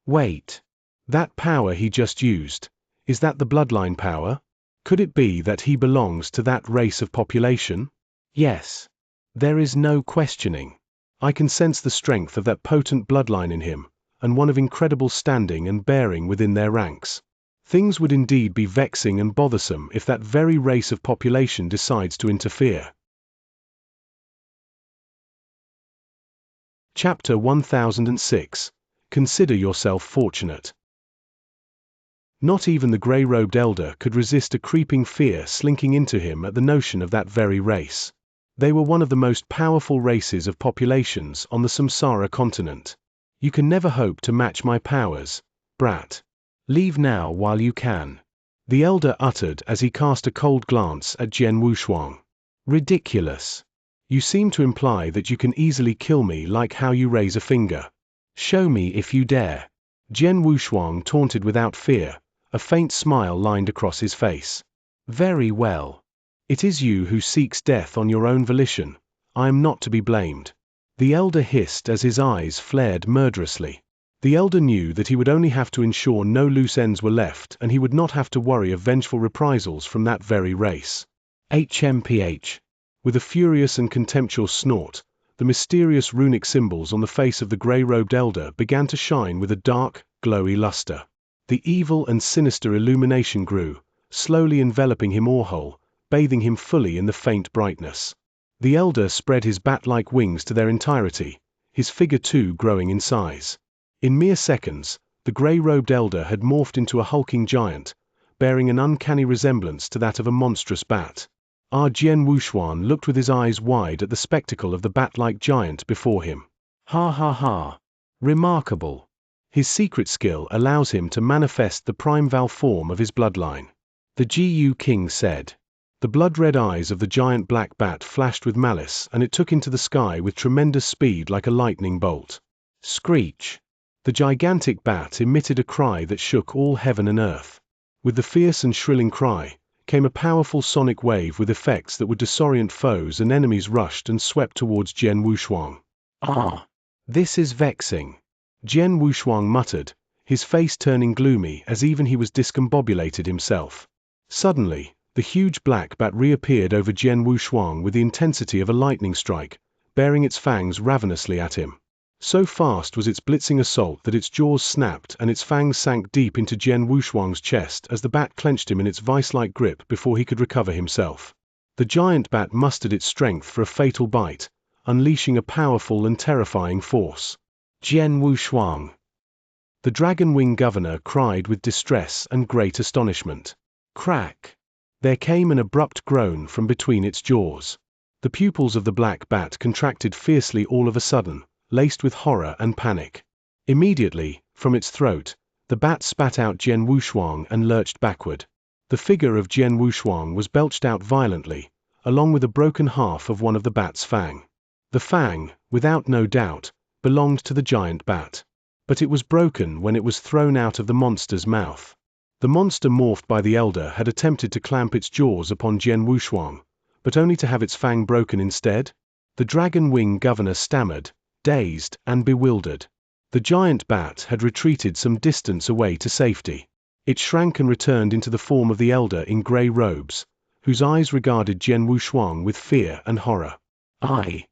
Wait. That power he just used, is that the bloodline power? Could it be that he belongs to that race of population? Yes. There is no questioning. I can sense the strength of that potent bloodline in him, and one of incredible standing and bearing within their ranks. Things would indeed be vexing and bothersome if that very race of population decides to interfere. Chapter 1006. Consider yourself fortunate. Not even the grey-robed elder could resist a creeping fear slinking into him at the notion of that very race. They were one of the most powerful races of populations on the Samsara continent. You can never hope to match my powers, brat. Leave now while you can. The elder uttered as he cast a cold glance at Jian Wushuang. Ridiculous. You seem to imply that you can easily kill me like how you raise a finger. Show me if you dare. Jian Wushuang taunted without fear, a faint smile lined across his face. Very well. It is you who seeks death on your own volition. I am not to be blamed. The elder hissed as his eyes flared murderously. The elder knew that he would only have to ensure no loose ends were left, and he would not have to worry of vengeful reprisals from that very race. HMPH. With a furious and contemptuous snort, the mysterious runic symbols on the face of the grey-robed elder began to shine with a dark, glowy luster. The evil and sinister illumination grew, slowly enveloping him all-whole, bathing him fully in the faint brightness. The elder spread his bat-like wings to their entirety, his figure too growing in size. In mere seconds, the grey-robed elder had morphed into a hulking giant, bearing an uncanny resemblance to that of a monstrous bat. Jian Wushuang looked with his eyes wide at the spectacle of the bat-like giant before him. Ha ha ha. Remarkable. His secret skill allows him to manifest the prime Val form of his bloodline. The Gu King said. The blood-red eyes of the giant black bat flashed with malice, and it took into the sky with tremendous speed like a lightning bolt. Screech. The gigantic bat emitted a cry that shook all heaven and earth. With the fierce and shrilling cry, came a powerful sonic wave with effects that would disorient foes, and enemies rushed and swept towards Jian Wushuang. Ah! This is vexing. Jian Wushuang muttered, his face turning gloomy as even he was discombobulated himself. Suddenly, the huge black bat reappeared over Jian Wushuang with the intensity of a lightning strike, bearing its fangs ravenously at him. So fast was its blitzing assault that its jaws snapped and its fangs sank deep into Jian Wushuang's chest as the bat clenched him in its vice-like grip before he could recover himself. The giant bat mustered its strength for a fatal bite, unleashing a powerful and terrifying force. Jian Wushuang. The Dragon Wing governor cried with distress and great astonishment. Crack. There came an abrupt groan from between its jaws. The pupils of the black bat contracted fiercely all of a sudden, laced with horror and panic. Immediately, from its throat, the bat spat out Jian Wushuang and lurched backward. The figure of Jian Wushuang was belched out violently, along with a broken half of one of the bat's fang. The fang, without no doubt, belonged to the giant bat. But it was broken when it was thrown out of the monster's mouth. The monster morphed by the elder had attempted to clamp its jaws upon Jian Wushuang, but only to have its fang broken instead. The Dragon Wing governor stammered, dazed and bewildered. The giant bat had retreated some distance away to safety. It shrank and returned into the form of the elder in grey robes, whose eyes regarded Jian Wushuang with fear and horror. I.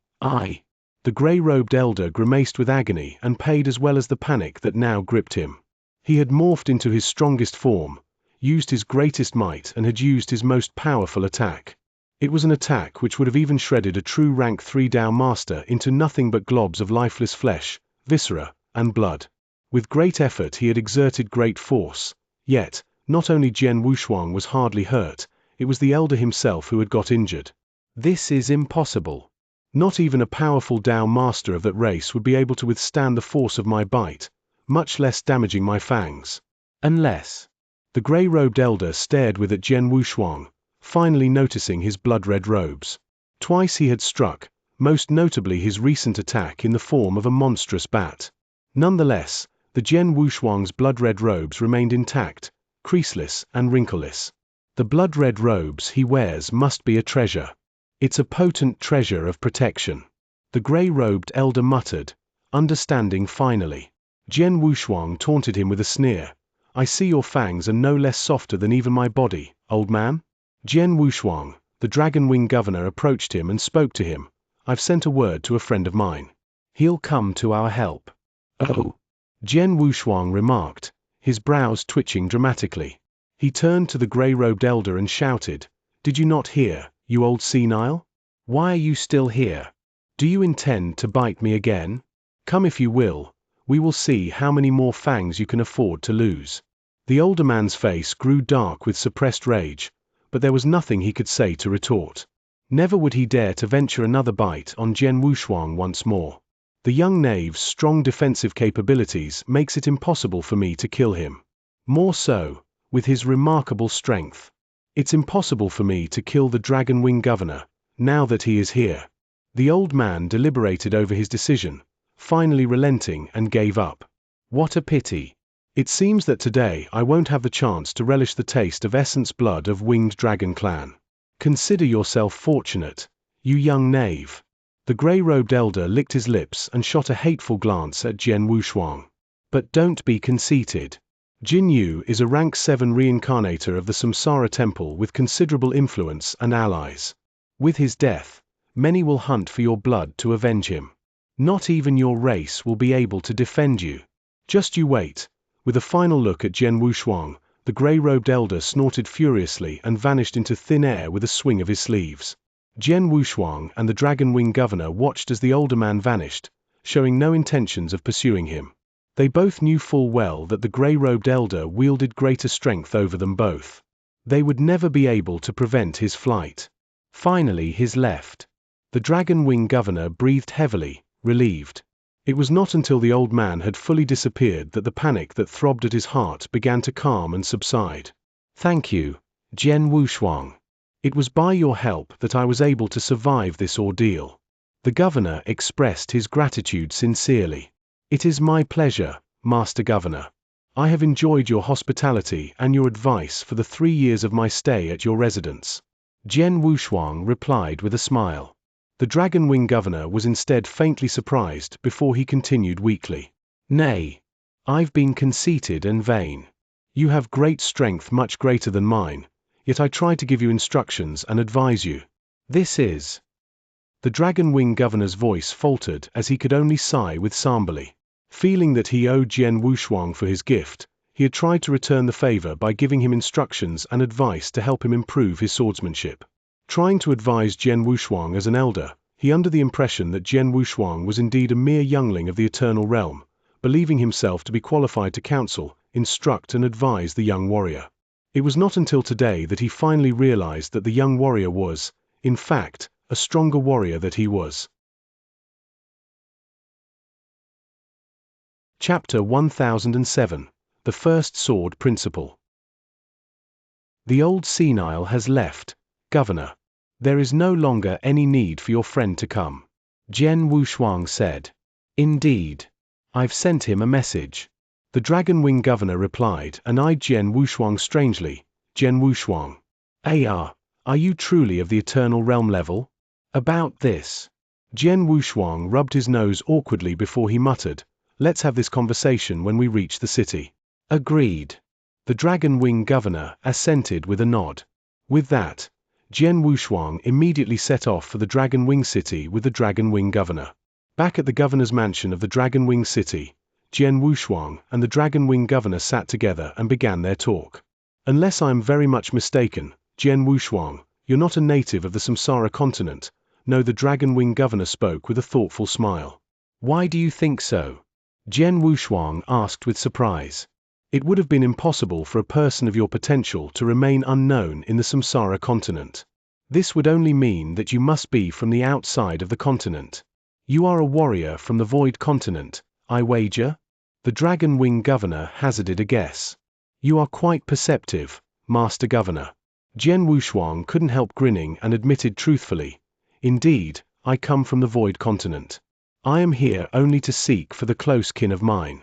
The grey-robed elder grimaced with agony and paid as well as the panic that now gripped him. He had morphed into his strongest form, used his greatest might and had used his most powerful attack. It was an attack which would have even shredded a true rank 3 Dao master into nothing but globs of lifeless flesh, viscera, and blood. With great effort he had exerted great force, yet, not only Jian Wushuang was hardly hurt, it was the elder himself who had got injured. This is impossible. Not even a powerful Dao master of that race would be able to withstand the force of my bite, much less damaging my fangs. Unless... The grey-robed elder stared with at Jian Wushuang, finally noticing his blood-red robes. Twice he had struck, most notably his recent attack in the form of a monstrous bat. Nonetheless, the Jian Wushuang's blood-red robes remained intact, creaseless and wrinkleless. The blood-red robes he wears must be a treasure. It's a potent treasure of protection. The grey-robed elder muttered, understanding finally. Jian Wushuang taunted him with a sneer. I see your fangs are no less softer than even my body, old man. Jian Wushuang, the Dragon Wing governor, approached him and spoke to him. I've sent a word to a friend of mine. He'll come to our help. Oh, Jian Wushuang remarked, his brows twitching dramatically. He turned to the grey-robed elder and shouted, Did you not hear, you old senile? Why are you still here? Do you intend to bite me again? Come if you will, we will see how many more fangs you can afford to lose. The older man's face grew dark with suppressed rage, but there was nothing he could say to retort. Never would he dare to venture another bite on Jian Wushuang once more. The young knave's strong defensive capabilities makes it impossible for me to kill him. More so, with his remarkable strength. It's impossible for me to kill the Dragon Wing governor, now that he is here. The old man deliberated over his decision, finally relenting and gave up. What a pity. It seems that today I won't have the chance to relish the taste of essence blood of Winged Dragon Clan. Consider yourself fortunate, you young knave. The grey-robed elder licked his lips and shot a hateful glance at Jian Wushuang. But don't be conceited. Jin Yu is a rank 7 reincarnator of the Samsara Temple with considerable influence and allies. With his death, many will hunt for your blood to avenge him. Not even your race will be able to defend you. Just you wait. With a final look at Jian Wushuang, the grey-robed elder snorted furiously and vanished into thin air with a swing of his sleeves. Jian Wushuang and the Dragon Wing governor watched as the older man vanished, showing no intentions of pursuing him. They both knew full well that the grey-robed elder wielded greater strength over them both. They would never be able to prevent his flight. Finally his left. The Dragon Wing governor breathed heavily, relieved. It was not until the old man had fully disappeared that the panic that throbbed at his heart began to calm and subside. Thank you, Jian Wushuang. It was by your help that I was able to survive this ordeal. The governor expressed his gratitude sincerely. It is my pleasure, Master Governor. I have enjoyed your hospitality and your advice for the 3 years of my stay at your residence. Jian Wushuang replied with a smile. The Dragon Wing governor was instead faintly surprised before he continued weakly. Nay, I've been conceited and vain. You have great strength, much greater than mine, yet I try to give you instructions and advise you. This is... The Dragon Wing governor's voice faltered as he could only sigh with somberly. Feeling that he owed Jian Wushuang for his gift, he had tried to return the favor by giving him instructions and advice to help him improve his swordsmanship. Trying to advise Jian Wushuang as an elder, he under the impression that Jian Wushuang was indeed a mere youngling of the eternal realm, believing himself to be qualified to counsel, instruct and advise the young warrior. It was not until today that he finally realized that the young warrior was, in fact, a stronger warrior than he was. Chapter 1007. The First Sword Principle. The old senile has left, Governor. There is no longer any need for your friend to come. Jian Wushuang said. Indeed. I've sent him a message. The Dragon Wing governor replied and eyed Jian Wushuang strangely. Jian Wushuang. Are you truly of the eternal realm level? About this. Jian Wushuang rubbed his nose awkwardly before he muttered, Let's have this conversation when we reach the city. Agreed. The Dragon Wing governor assented with a nod. With that, Jian Wushuang immediately set off for the Dragon Wing City with the Dragon Wing governor. Back at the governor's mansion of the Dragon Wing City, Jian Wushuang and the Dragon Wing governor sat together and began their talk. Unless I am very much mistaken, Jian Wushuang, you're not a native of the Samsara continent. No, the Dragon Wing governor spoke with a thoughtful smile. Why do you think so? Jian Wushuang asked with surprise. It would have been impossible for a person of your potential to remain unknown in the Samsara continent. This would only mean that you must be from the outside of the continent. You are a warrior from the Void continent, I wager? The Dragon Wing governor hazarded a guess. You are quite perceptive, Master Governor. Jian Wushuang couldn't help grinning and admitted truthfully, indeed, I come from the Void continent. I am here only to seek for the close kin of mine.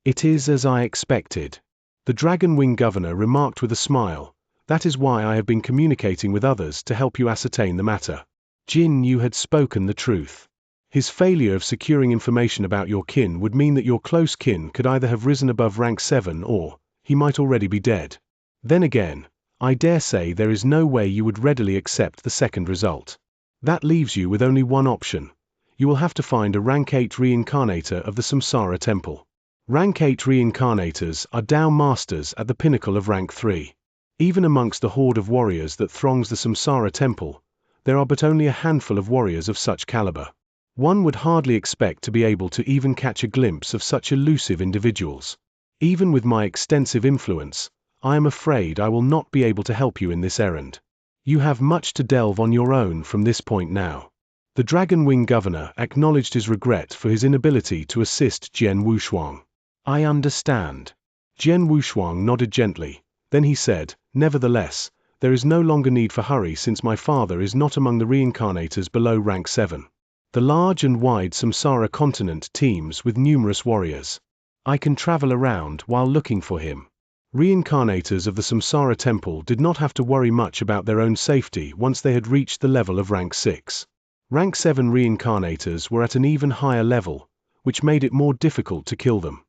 It is as I expected. The Dragon Wing governor remarked with a smile, that is why I have been communicating with others to help you ascertain the matter. Jin Yu had spoken the truth. His failure of securing information about your kin would mean that your close kin could either have risen above rank 7 or he might already be dead. Then again, I dare say there is no way you would readily accept the second result. That leaves you with only one option. You will have to find a rank 8 reincarnator of the Samsara temple. Rank 8 reincarnators are Tao masters at the pinnacle of rank 3. Even amongst the horde of warriors that throngs the Samsara temple, there are but only a handful of warriors of such caliber. One would hardly expect to be able to even catch a glimpse of such elusive individuals. Even with my extensive influence, I am afraid I will not be able to help you in this errand. You have much to delve on your own from this point now. The Dragon Wing governor acknowledged his regret for his inability to assist Jian Wushuang. I understand. Jian Wushuang nodded gently, then he said, nevertheless, there is no longer need for hurry since my father is not among the reincarnators below rank 7. The large and wide Samsara continent teems with numerous warriors. I can travel around while looking for him. Reincarnators of the Samsara temple did not have to worry much about their own safety once they had reached the level of rank 6. Rank 7 reincarnators were at an even higher level, which made it more difficult to kill them.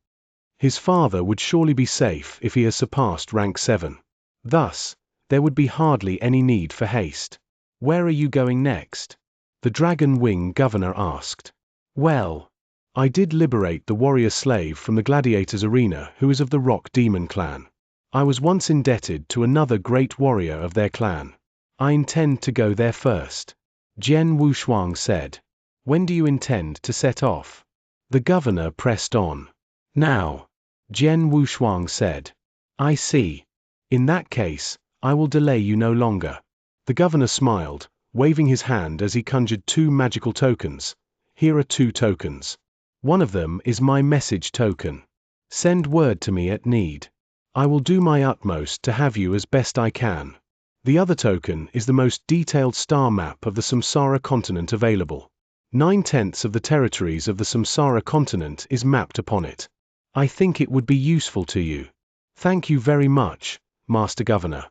His father would surely be safe if he has surpassed rank 7. Thus, there would be hardly any need for haste. Where are you going next? The Dragon Wing governor asked. Well, I did liberate the warrior slave from the gladiators' arena who is of the Rock Demon clan. I was once indebted to another great warrior of their clan. I intend to go there first. Jian Wushuang said. When do you intend to set off? The governor pressed on. Now. Jian Wushuang said. I see. In that case, I will delay you no longer. The governor smiled, waving his hand as he conjured 2 magical tokens. Here are 2 tokens. One of them is my message token. Send word to me at need. I will do my utmost to have you as best I can. The other token is the most detailed star map of the Samsara continent available. 9/10 of the territories of the Samsara continent is mapped upon it. I think it would be useful to you. Thank you very much, Master Governor.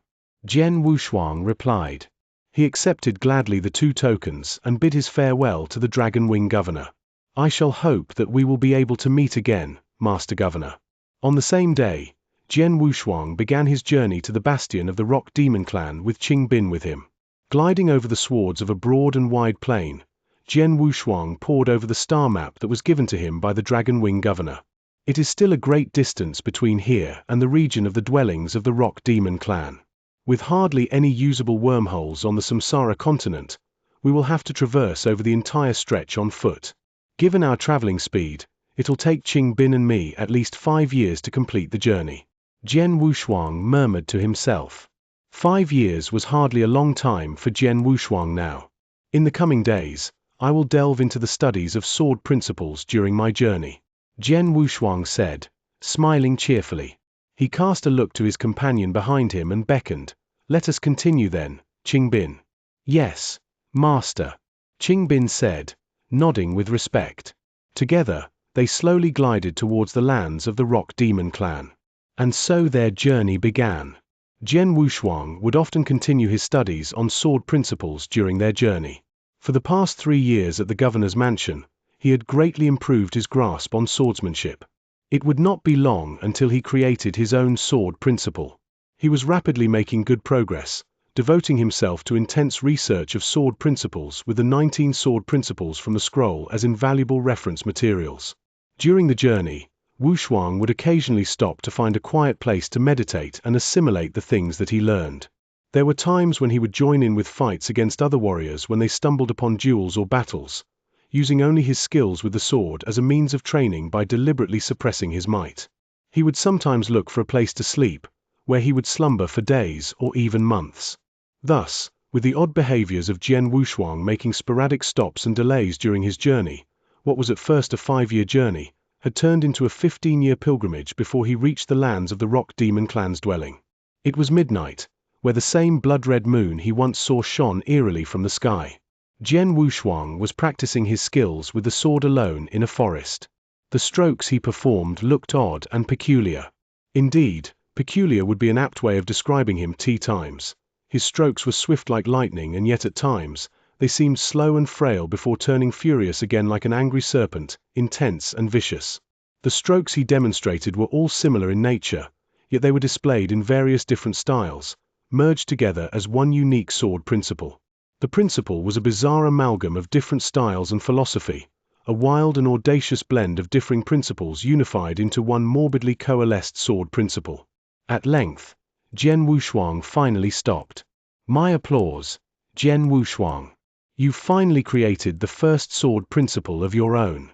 Jian Wushuang replied. He accepted gladly the 2 tokens and bid his farewell to the Dragon Wing governor. I shall hope that we will be able to meet again, Master Governor. On the same day, Jian Wushuang began his journey to the bastion of the Rock Demon clan with Qing Bin with him. Gliding over the swords of a broad and wide plain, Jian Wushuang pored over the star map that was given to him by the Dragon Wing governor. It is still a great distance between here and the region of the dwellings of the Rock Demon clan. With hardly any usable wormholes on the Samsara continent, we will have to traverse over the entire stretch on foot. Given our traveling speed, it'll take Qing Bin and me at least 5 years to complete the journey. Jian Wushuang murmured to himself. 5 years was hardly a long time for Jian Wushuang now. In the coming days, I will delve into the studies of sword principles during my journey. Jian Wushuang said, smiling cheerfully. He cast a look to his companion behind him and beckoned. Let us continue then, Qing Bin. Yes, Master. Qing Bin said, nodding with respect. Together, they slowly glided towards the lands of the Rock Demon clan. And so their journey began. Jian Wushuang would often continue his studies on sword principles during their journey. For the past 3 years at the governor's mansion, he had greatly improved his grasp on swordsmanship. It would not be long until he created his own sword principle. He was rapidly making good progress, devoting himself to intense research of sword principles with the 19 sword principles from the scroll as invaluable reference materials. During the journey, Wushuang would occasionally stop to find a quiet place to meditate and assimilate the things that he learned. There were times when he would join in with fights against other warriors when they stumbled upon duels or battles, using only his skills with the sword as a means of training by deliberately suppressing his might. He would sometimes look for a place to sleep, where he would slumber for days or even months. Thus, with the odd behaviors of Jian Wushuang making sporadic stops and delays during his journey, what was at first a 5-year journey had turned into a 15-year pilgrimage before he reached the lands of the Rock Demon clan's dwelling. It was midnight, where the same blood-red moon he once saw shone eerily from the sky. Jian Wushuang was practicing his skills with the sword alone in a forest. The strokes he performed looked odd and peculiar. Indeed, peculiar would be an apt way of describing him times. His strokes were swift like lightning, and yet at times, they seemed slow and frail before turning furious again like an angry serpent, intense and vicious. The strokes he demonstrated were all similar in nature, yet they were displayed in various different styles, merged together as one unique sword principle. The principle was a bizarre amalgam of different styles and philosophy, a wild and audacious blend of differing principles unified into one morbidly coalesced sword principle. At length, Jian Wushuang finally stopped. My applause, Jian Wushuang. You've finally created the first sword principle of your own.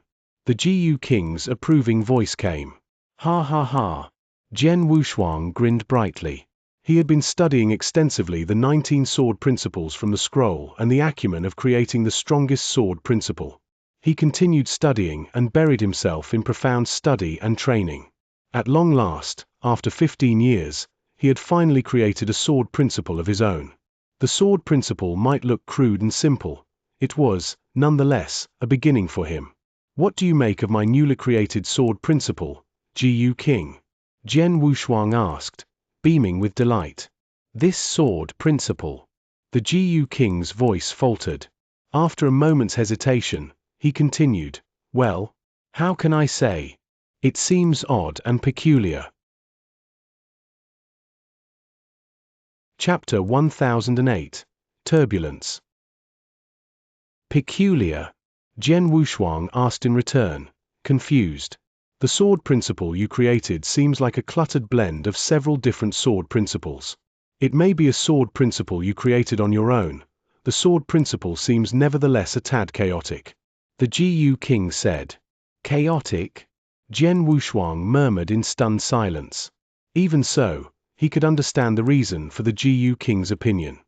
The Jiyu King's approving voice came. Ha ha ha. Jian Wushuang grinned brightly. He had been studying extensively the 19 sword principles from the scroll and the acumen of creating the strongest sword principle. He continued studying and buried himself in profound study and training. At long last, after 15 years, he had finally created a sword principle of his own. The sword principle might look crude and simple. It was, nonetheless, a beginning for him. What do you make of my newly created sword principle, Jiyu King? Jian Wushuang asked, beaming with delight. This sword principle. The Jiyu King's voice faltered. After a moment's hesitation, he continued, well, how can I say? It seems odd and peculiar. Chapter 1008. Turbulence. Peculiar? Jian Wushuang asked in return, confused. The sword principle you created seems like a cluttered blend of several different sword principles. It may be a sword principle you created on your own. The sword principle seems nevertheless a tad chaotic. The Jiyu King said. Chaotic? Jian Wushuang murmured in stunned silence. Even so, he could understand the reason for the Jiyu King's opinion.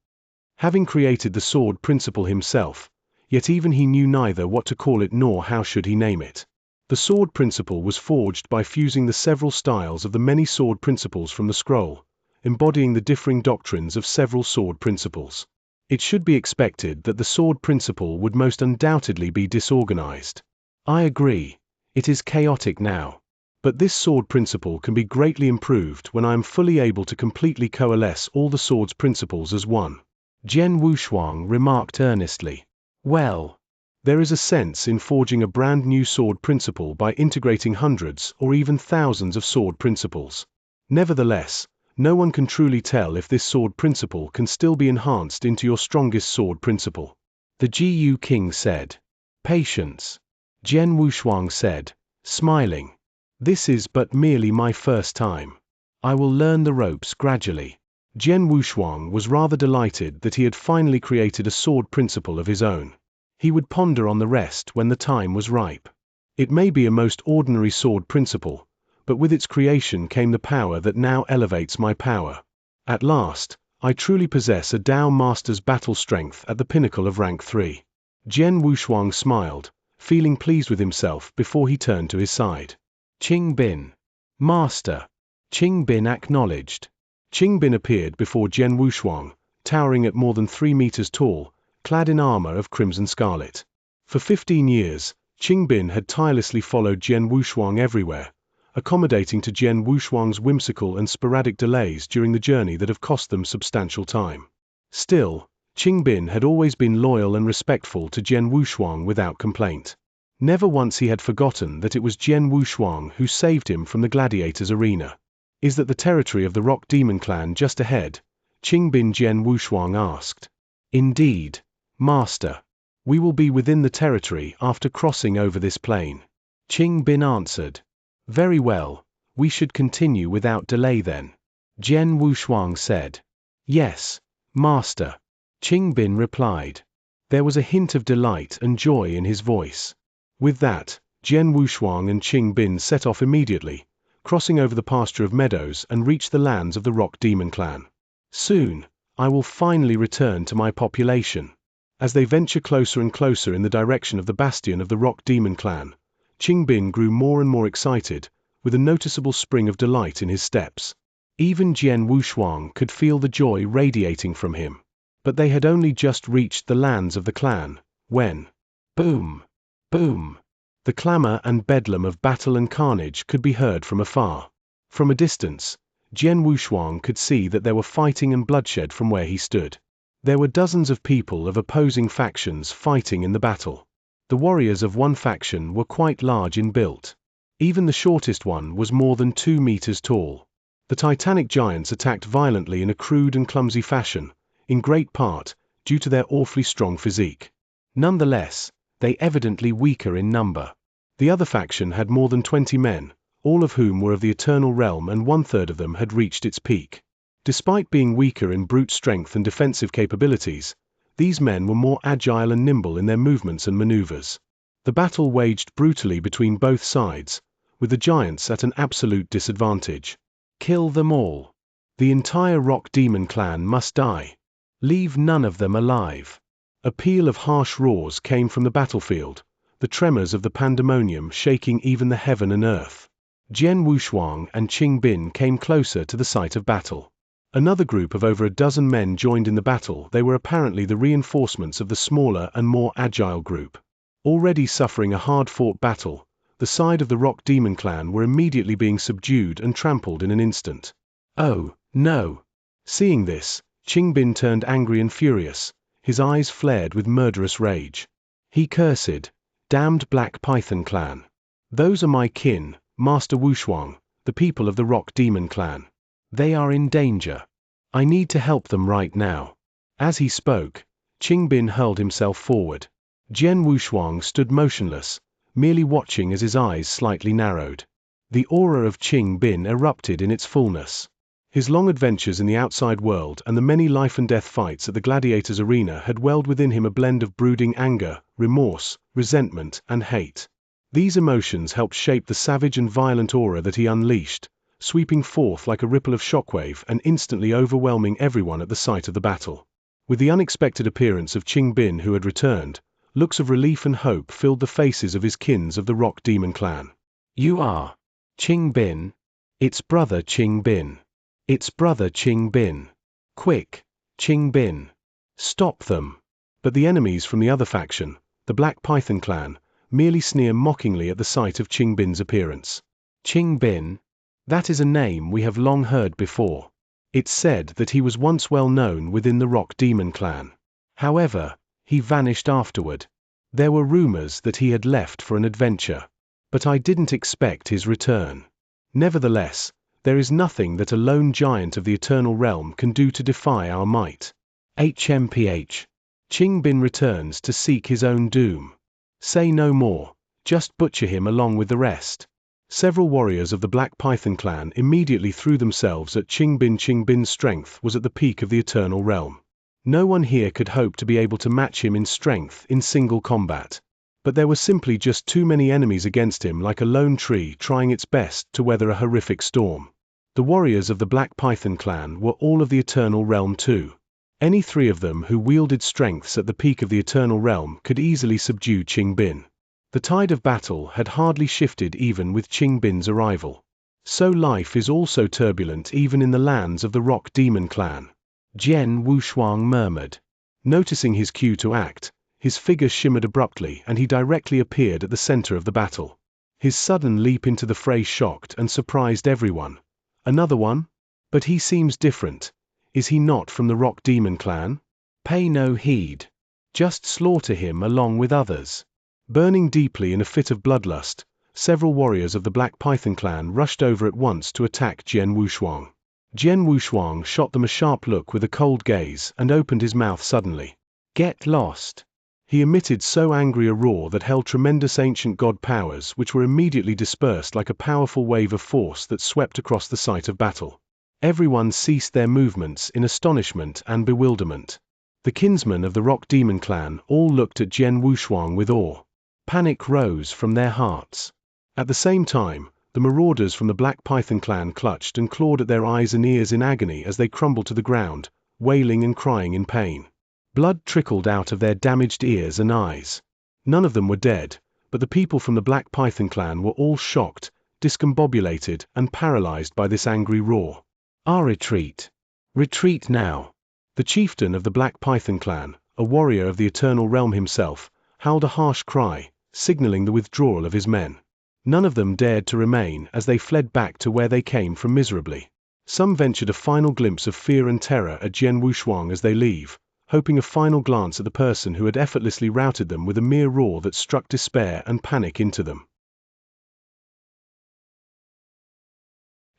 Having created the sword principle himself, yet even he knew neither what to call it nor how should he name it. The sword principle was forged by fusing the several styles of the many sword principles from the scroll, embodying the differing doctrines of several sword principles. It should be expected that the sword principle would most undoubtedly be disorganized. I agree, it is chaotic now. But this sword principle can be greatly improved when I am fully able to completely coalesce all the sword's principles as one. Jian Wushuang remarked earnestly. Well, there is a sense in forging a brand new sword principle by integrating hundreds or even thousands of sword principles. Nevertheless, no one can truly tell if this sword principle can still be enhanced into your strongest sword principle. The Jiyu King said. Patience. Jian Wushuang said, smiling. This is but merely my first time. I will learn the ropes gradually. Jian Wushuang was rather delighted that he had finally created a sword principle of his own. He would ponder on the rest when the time was ripe. It may be a most ordinary sword principle, but with its creation came the power that now elevates my power. At last, I truly possess a Dao Master's battle strength at the pinnacle of rank 3. Jian Wushuang smiled, feeling pleased with himself before he turned to his side. Qing Bin. Master. Qing Bin acknowledged. Qing Bin appeared before Jian Wushuang, towering at more than 3 meters tall, clad in armor of crimson scarlet. For 15 years, Qing Bin had tirelessly followed Jian Wushuang everywhere, accommodating to Jian Wushuang's whimsical and sporadic delays during the journey that have cost them substantial time. Still, Qing Bin had always been loyal and respectful to Jian Wushuang without complaint. Never once he had forgotten that it was Jian Wushuang who saved him from the gladiators' arena. Is that the territory of the Rock Demon clan just ahead? Qing Bin Jian Wushuang asked. Indeed, Master. We will be within the territory after crossing over this plain. Qing Bin answered. Very well, we should continue without delay then, Jian Wushuang said. Yes, master, Qing Bin replied. There was a hint of delight and joy in his voice. With that, Jian Wushuang and Qing Bin set off immediately, crossing over the pasture of meadows and reached the lands of the Rock Demon clan. Soon, I will finally return to my population. As they venture closer and closer in the direction of the bastion of the Rock Demon clan, Qing Bin grew more and more excited, with a noticeable spring of delight in his steps. Even Jian Wushuang could feel the joy radiating from him. But they had only just reached the lands of the clan, when, boom, boom, the clamor and bedlam of battle and carnage could be heard from afar. From a distance, Jian Wushuang could see that there were fighting and bloodshed from where he stood. There were dozens of people of opposing factions fighting in the battle. The warriors of one faction were quite large in build. Even the shortest one was more than 2 meters tall. The Titanic giants attacked violently in a crude and clumsy fashion, in great part due to their awfully strong physique. Nonetheless, they evidently weaker in number. The other faction had more than 20 men, all of whom were of the Eternal Realm, and 1/3 of them had reached its peak. Despite being weaker in brute strength and defensive capabilities, these men were more agile and nimble in their movements and maneuvers. The battle waged brutally between both sides, with the giants at an absolute disadvantage. Kill them all. The entire Rock Demon clan must die. Leave none of them alive. A peal of harsh roars came from the battlefield, the tremors of the pandemonium shaking even the heaven and earth. Jian Wushuang and Qing Bin came closer to the site of battle. Another group of over a dozen men joined in the battle. They were apparently the reinforcements of the smaller and more agile group. Already suffering a hard-fought battle, the side of the Rock Demon clan were immediately being subdued and trampled in an instant. Oh, no! Seeing this, Qing Bin turned angry and furious, his eyes flared with murderous rage. He cursed, "Damned Black Python clan! Those are my kin, Master Wushuang, the people of the Rock Demon clan. They are in danger. I need to help them right now." As he spoke, Qing Bin hurled himself forward. Jian Wushuang stood motionless, merely watching as his eyes slightly narrowed. The aura of Qing Bin erupted in its fullness. His long adventures in the outside world and the many life-and-death fights at the gladiators' arena had welled within him a blend of brooding anger, remorse, resentment, and hate. These emotions helped shape the savage and violent aura that he unleashed, sweeping forth like a ripple of shockwave and instantly overwhelming everyone at the site of the battle. With the unexpected appearance of Qing Bin, who had returned, looks of relief and hope filled the faces of his kins of the Rock Demon clan. "You are Qing Bin? It's brother Qing Bin. It's brother Qing Bin. Quick, Qing Bin. Stop them." But the enemies from the other faction, the Black Python clan, merely sneer mockingly at the sight of Qing Bin's appearance. Qing Bin? That is a name we have long heard before. It's said that he was once well known within the Rock Demon clan. However, he vanished afterward. There were rumors that he had left for an adventure. But I didn't expect his return. Nevertheless, there is nothing that a lone giant of the Eternal Realm can do to defy our might. HMPH. Qing Bin returns to seek his own doom. Say no more, just butcher him along with the rest. Several warriors of the Black Python clan immediately threw themselves at Qing Bin. Qing Bin's strength was at the peak of the Eternal Realm. No one here could hope to be able to match him in strength in single combat. But there were simply just too many enemies against him, like a lone tree trying its best to weather a horrific storm. The warriors of the Black Python clan were all of the Eternal Realm too. Any 3 of them who wielded strengths at the peak of the Eternal Realm could easily subdue Qing Bin. The tide of battle had hardly shifted even with Qing Bin's arrival. So life is also turbulent even in the lands of the Rock Demon clan. Jian Wushuang murmured. Noticing his cue to act, his figure shimmered abruptly and he directly appeared at the center of the battle. His sudden leap into the fray shocked and surprised everyone. Another one? But he seems different. Is he not from the Rock Demon clan? Pay no heed. Just slaughter him along with others. Burning deeply in a fit of bloodlust, several warriors of the Black Python clan rushed over at once to attack Jian Wushuang. Jian Wushuang shot them a sharp look with a cold gaze and opened his mouth suddenly. "Get lost." He emitted so angry a roar that held tremendous ancient god powers which were immediately dispersed like a powerful wave of force that swept across the site of battle. Everyone ceased their movements in astonishment and bewilderment. The kinsmen of the Rock Demon clan all looked at Jian Wushuang with awe. Panic rose from their hearts. At the same time, the marauders from the Black Python clan clutched and clawed at their eyes and ears in agony as they crumbled to the ground, wailing and crying in pain. Blood trickled out of their damaged ears and eyes. None of them were dead, but the people from the Black Python clan were all shocked, discombobulated, and paralyzed by this angry roar. "Our retreat! Retreat now!" The chieftain of the Black Python clan, a warrior of the Eternal Realm himself, howled a harsh cry, signaling the withdrawal of his men. None of them dared to remain as they fled back to where they came from miserably. Some ventured a final glimpse of fear and terror at Jian Wushuang as they leave, hoping a final glance at the person who had effortlessly routed them with a mere roar that struck despair and panic into them.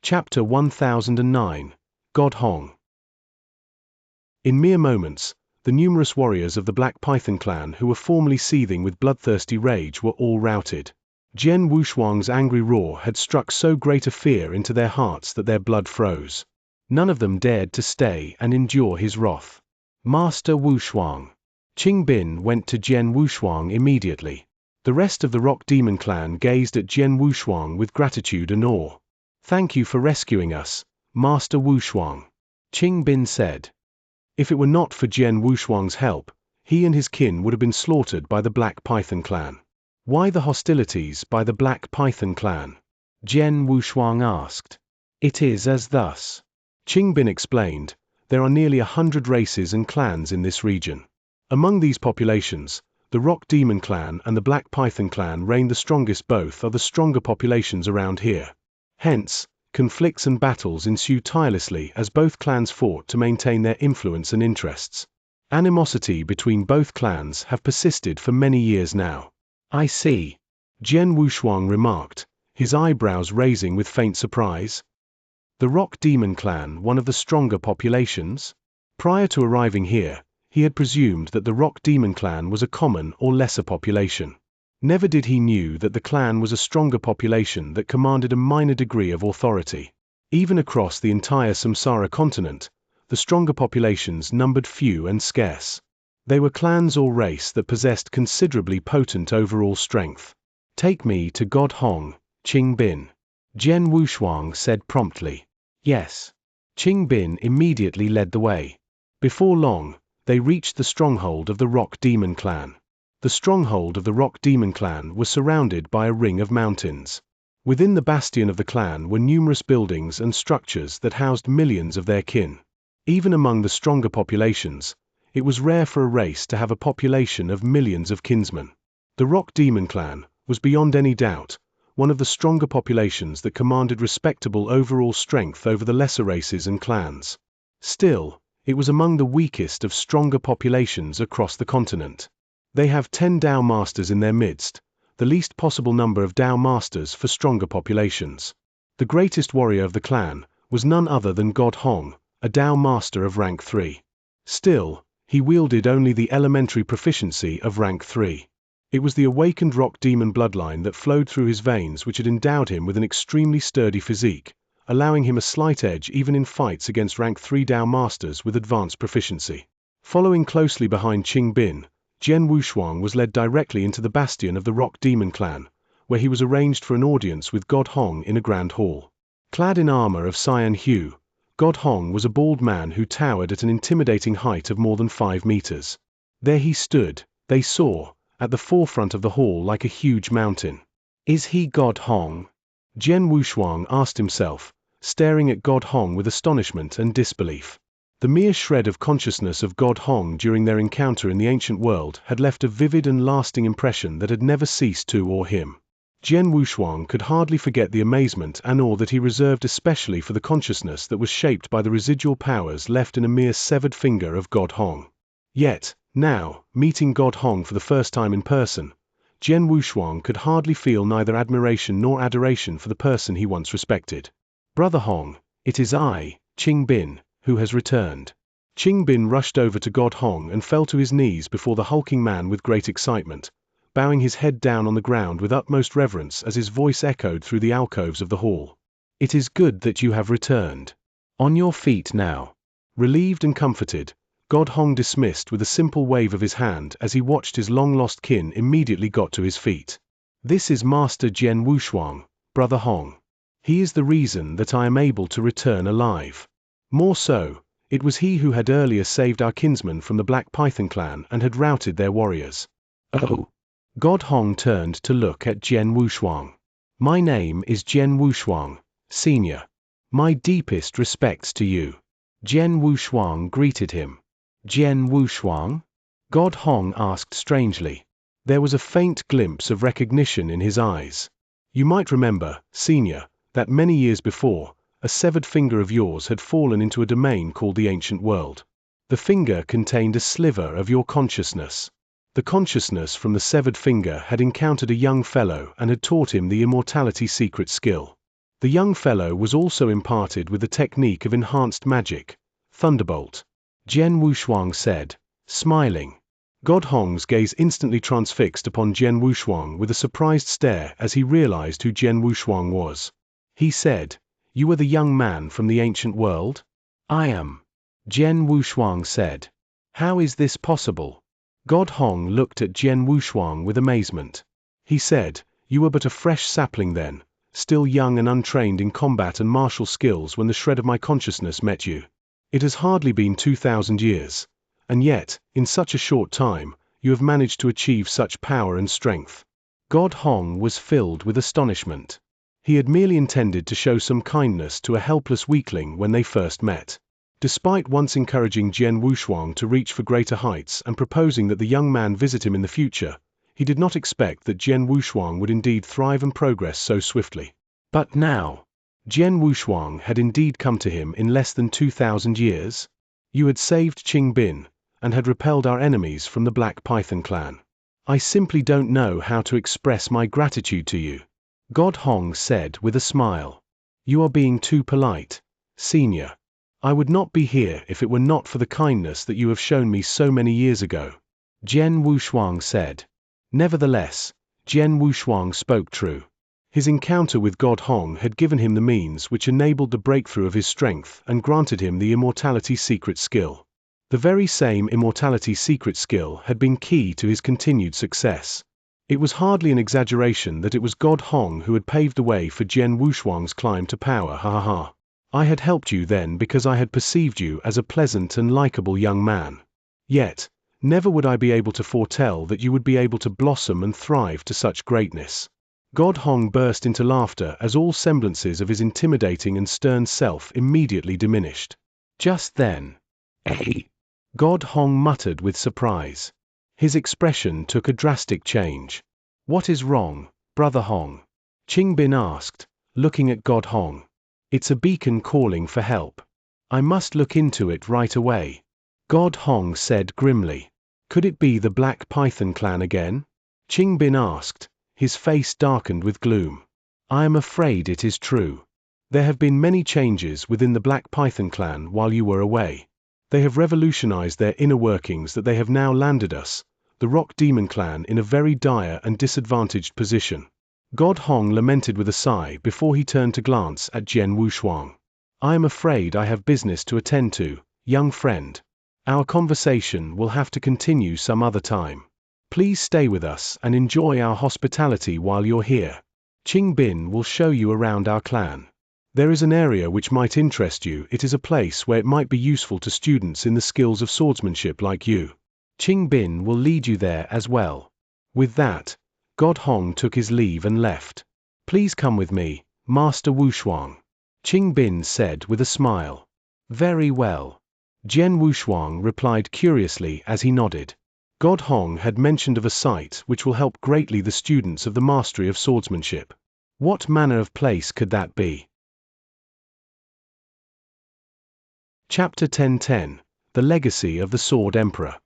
Chapter 1009. God Hong. In mere moments, the numerous warriors of the Black Python clan who were formerly seething with bloodthirsty rage were all routed. Jian Wushuang's angry roar had struck so great a fear into their hearts that their blood froze. None of them dared to stay and endure his wrath. "Master Wushuang." Qing Bin went to Jian Wushuang immediately. The rest of the Rock Demon clan gazed at Jian Wushuang with gratitude and awe. "Thank you for rescuing us, Master Wushuang," Qing Bin said. If it were not for Jian Wushuang's help, he and his kin would have been slaughtered by the Black Python clan. "Why the hostilities by the Black Python clan?" Jian Wushuang asked. "It is as thus," Qing Bin explained. "There are nearly 100 races and clans in this region. Among these populations, the Rock Demon clan and the Black Python clan reign the strongest. Both are the stronger populations around here. Hence, conflicts and battles ensue tirelessly as both clans fought to maintain their influence and interests. Animosity between both clans have persisted for many years now." "I see," Jian Wushuang remarked, his eyebrows raising with faint surprise. The Rock Demon clan one of the stronger populations? Prior to arriving here, he had presumed that the Rock Demon clan was a common or lesser population. Never did he knew that the clan was a stronger population that commanded a minor degree of authority. Even across the entire Samsara continent, the stronger populations numbered few and scarce. They were clans or race that possessed considerably potent overall strength. "Take me to God Hong, Qing Bin," Jian Wushuang said promptly. "Yes." Qing Bin immediately led the way. Before long, they reached the stronghold of the Rock Demon clan. The stronghold of the Rock Demon clan was surrounded by a ring of mountains. Within the bastion of the clan were numerous buildings and structures that housed millions of their kin. Even among the stronger populations, it was rare for a race to have a population of millions of kinsmen. The Rock Demon clan was beyond any doubt one of the stronger populations that commanded respectable overall strength over the lesser races and clans. Still, it was among the weakest of stronger populations across the continent. They have 10 Dao Masters in their midst, the least possible number of Dao Masters for stronger populations. The greatest warrior of the clan was none other than God Hong, a Dao Master of rank 3. Still, he wielded only the elementary proficiency of rank 3. It was the awakened Rock Demon bloodline that flowed through his veins which had endowed him with an extremely sturdy physique, allowing him a slight edge even in fights against rank 3 Dao Masters with advanced proficiency. Following closely behind Qing Bin, Jian Wushuang was led directly into the bastion of the Rock Demon clan, where he was arranged for an audience with God Hong in a grand hall. Clad in armor of cyan hue, God Hong was a bald man who towered at an intimidating height of more than 5 meters. There he stood, they saw, at the forefront of the hall like a huge mountain. "Is he God Hong?" Jian Wushuang asked himself, staring at God Hong with astonishment and disbelief. The mere shred of consciousness of God Hong during their encounter in the ancient world had left a vivid and lasting impression that had never ceased to awe him. Jian Wushuang could hardly forget the amazement and awe that he reserved especially for the consciousness that was shaped by the residual powers left in a mere severed finger of God Hong. Yet, now, meeting God Hong for the first time in person, Jian Wushuang could hardly feel neither admiration nor adoration for the person he once respected. "Brother Hong, it is I, Qing Bin, who has returned." Qingbin rushed over to God Hong and fell to his knees before the hulking man with great excitement, bowing his head down on the ground with utmost reverence as his voice echoed through the alcoves of the hall. "It is good that you have returned. On your feet now." Relieved and comforted, God Hong dismissed with a simple wave of his hand as he watched his long-lost kin immediately got to his feet. "This is Master Jian Wushuang, Brother Hong. He is the reason that I am able to return alive. More so, it was he who had earlier saved our kinsmen from the Black Python clan and had routed their warriors." "Oh." God Hong turned to look at Jian Wushuang. "My name is Jian Wushuang, Senior. My deepest respects to you." Jian Wushuang greeted him. "Jian Wushuang?" God Hong asked strangely. There was a faint glimpse of recognition in his eyes. "You might remember, Senior, that many years before, a severed finger of yours had fallen into a domain called the Ancient World. The finger contained a sliver of your consciousness. The consciousness from the severed finger had encountered a young fellow and had taught him the immortality secret skill. The young fellow was also imparted with the technique of enhanced magic, Thunderbolt," Jian Wushuang said, smiling. God Hong's gaze instantly transfixed upon Jian Wushuang with a surprised stare as he realized who Jian Wushuang was. He said, "You are the young man from the Ancient World?" "I am," Jian Wushuang said. "How is this possible?" God Hong looked at Jian Wushuang with amazement. He said, "You were but a fresh sapling then, still young and untrained in combat and martial skills when the shred of my consciousness met you. It has hardly been 2,000 years, and yet, in such a short time, you have managed to achieve such power and strength." God Hong was filled with astonishment. He had merely intended to show some kindness to a helpless weakling when they first met. Despite once encouraging Jian Wushuang to reach for greater heights and proposing that the young man visit him in the future, he did not expect that Jian Wushuang would indeed thrive and progress so swiftly. But now, Jian Wushuang had indeed come to him in less than 2,000 years. "You had saved Qingbin, and had repelled our enemies from the Black Python clan. I simply don't know how to express my gratitude to you," God Hong said with a smile. "You are being too polite, Senior. I would not be here if it were not for the kindness that you have shown me so many years ago," Jian Wushuang said. Nevertheless, Jian Wushuang spoke true. His encounter with God Hong had given him the means which enabled the breakthrough of his strength and granted him the immortality secret skill. The very same immortality secret skill had been key to his continued success. It was hardly an exaggeration that it was God Hong who had paved the way for Jian Wushuang's climb to power. Ha ha ha. I had helped you then because I had perceived you as a pleasant and likable young man. Yet, never would I be able to foretell that you would be able to blossom and thrive to such greatness." God Hong burst into laughter as all semblances of his intimidating and stern self immediately diminished. Just then, God Hong muttered with surprise. His expression took a drastic change. "What is wrong, Brother Hong?" Qingbin asked, looking at God Hong. "It's a beacon calling for help. I must look into it right away," God Hong said grimly. "Could it be the Black Python clan again?" Qingbin asked, his face darkened with gloom. "I am afraid it is true. There have been many changes within the Black Python clan while you were away. They have revolutionized their inner workings that they have now landed us, the Rock Demon clan, in a very dire and disadvantaged position." God Hong lamented with a sigh before he turned to glance at Jian Wushuang. "I am afraid I have business to attend to, young friend. Our conversation will have to continue some other time. Please stay with us and enjoy our hospitality while you're here. Qingbin will show you around our clan. There is an area which might interest you. It is a place where it might be useful to students in the skills of swordsmanship like you. Qingbin will lead you there as well." With that, God Hong took his leave and left. "Please come with me, Master Wushuang," Qingbin said with a smile. "Very well," Jian Wushuang replied curiously as he nodded. God Hong had mentioned of a site which will help greatly the students of the mastery of swordsmanship. What manner of place could that be? Chapter 10:10 The Legacy of the Sword Emperor.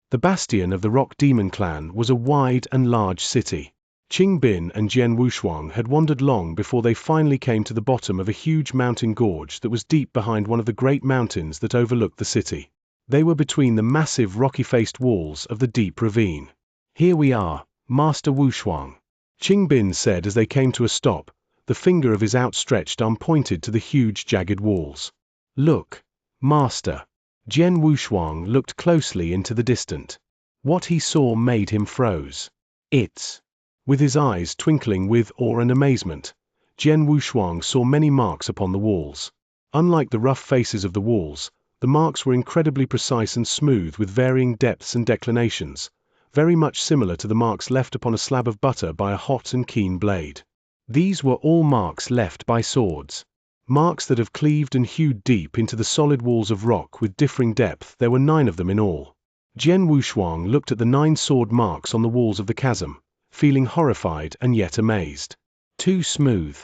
The bastion of the Rock Demon clan was a wide and large city. Qing Bin and Jian Wushuang had wandered long before they finally came to the bottom of a huge mountain gorge that was deep behind one of the great mountains that overlooked the city. They were between the massive rocky-faced walls of the deep ravine. "Here we are, Master Wushuang," Qing Bin said as they came to a stop, the finger of his outstretched arm pointed to the huge jagged walls. "Look, Master." Jian Wushuang looked closely into the distance. What he saw made him froze. "It's..." With his eyes twinkling with awe and amazement, Jian Wushuang saw many marks upon the walls. Unlike the rough faces of the walls, the marks were incredibly precise and smooth with varying depths and declinations, very much similar to the marks left upon a slab of butter by a hot and keen blade. These were all marks left by swords. Marks that have cleaved and hewed deep into the solid walls of rock with differing depth. There were 9 of them in all. Jian Wushuang looked at the 9 sword marks on the walls of the chasm, feeling horrified and yet amazed. Too smooth.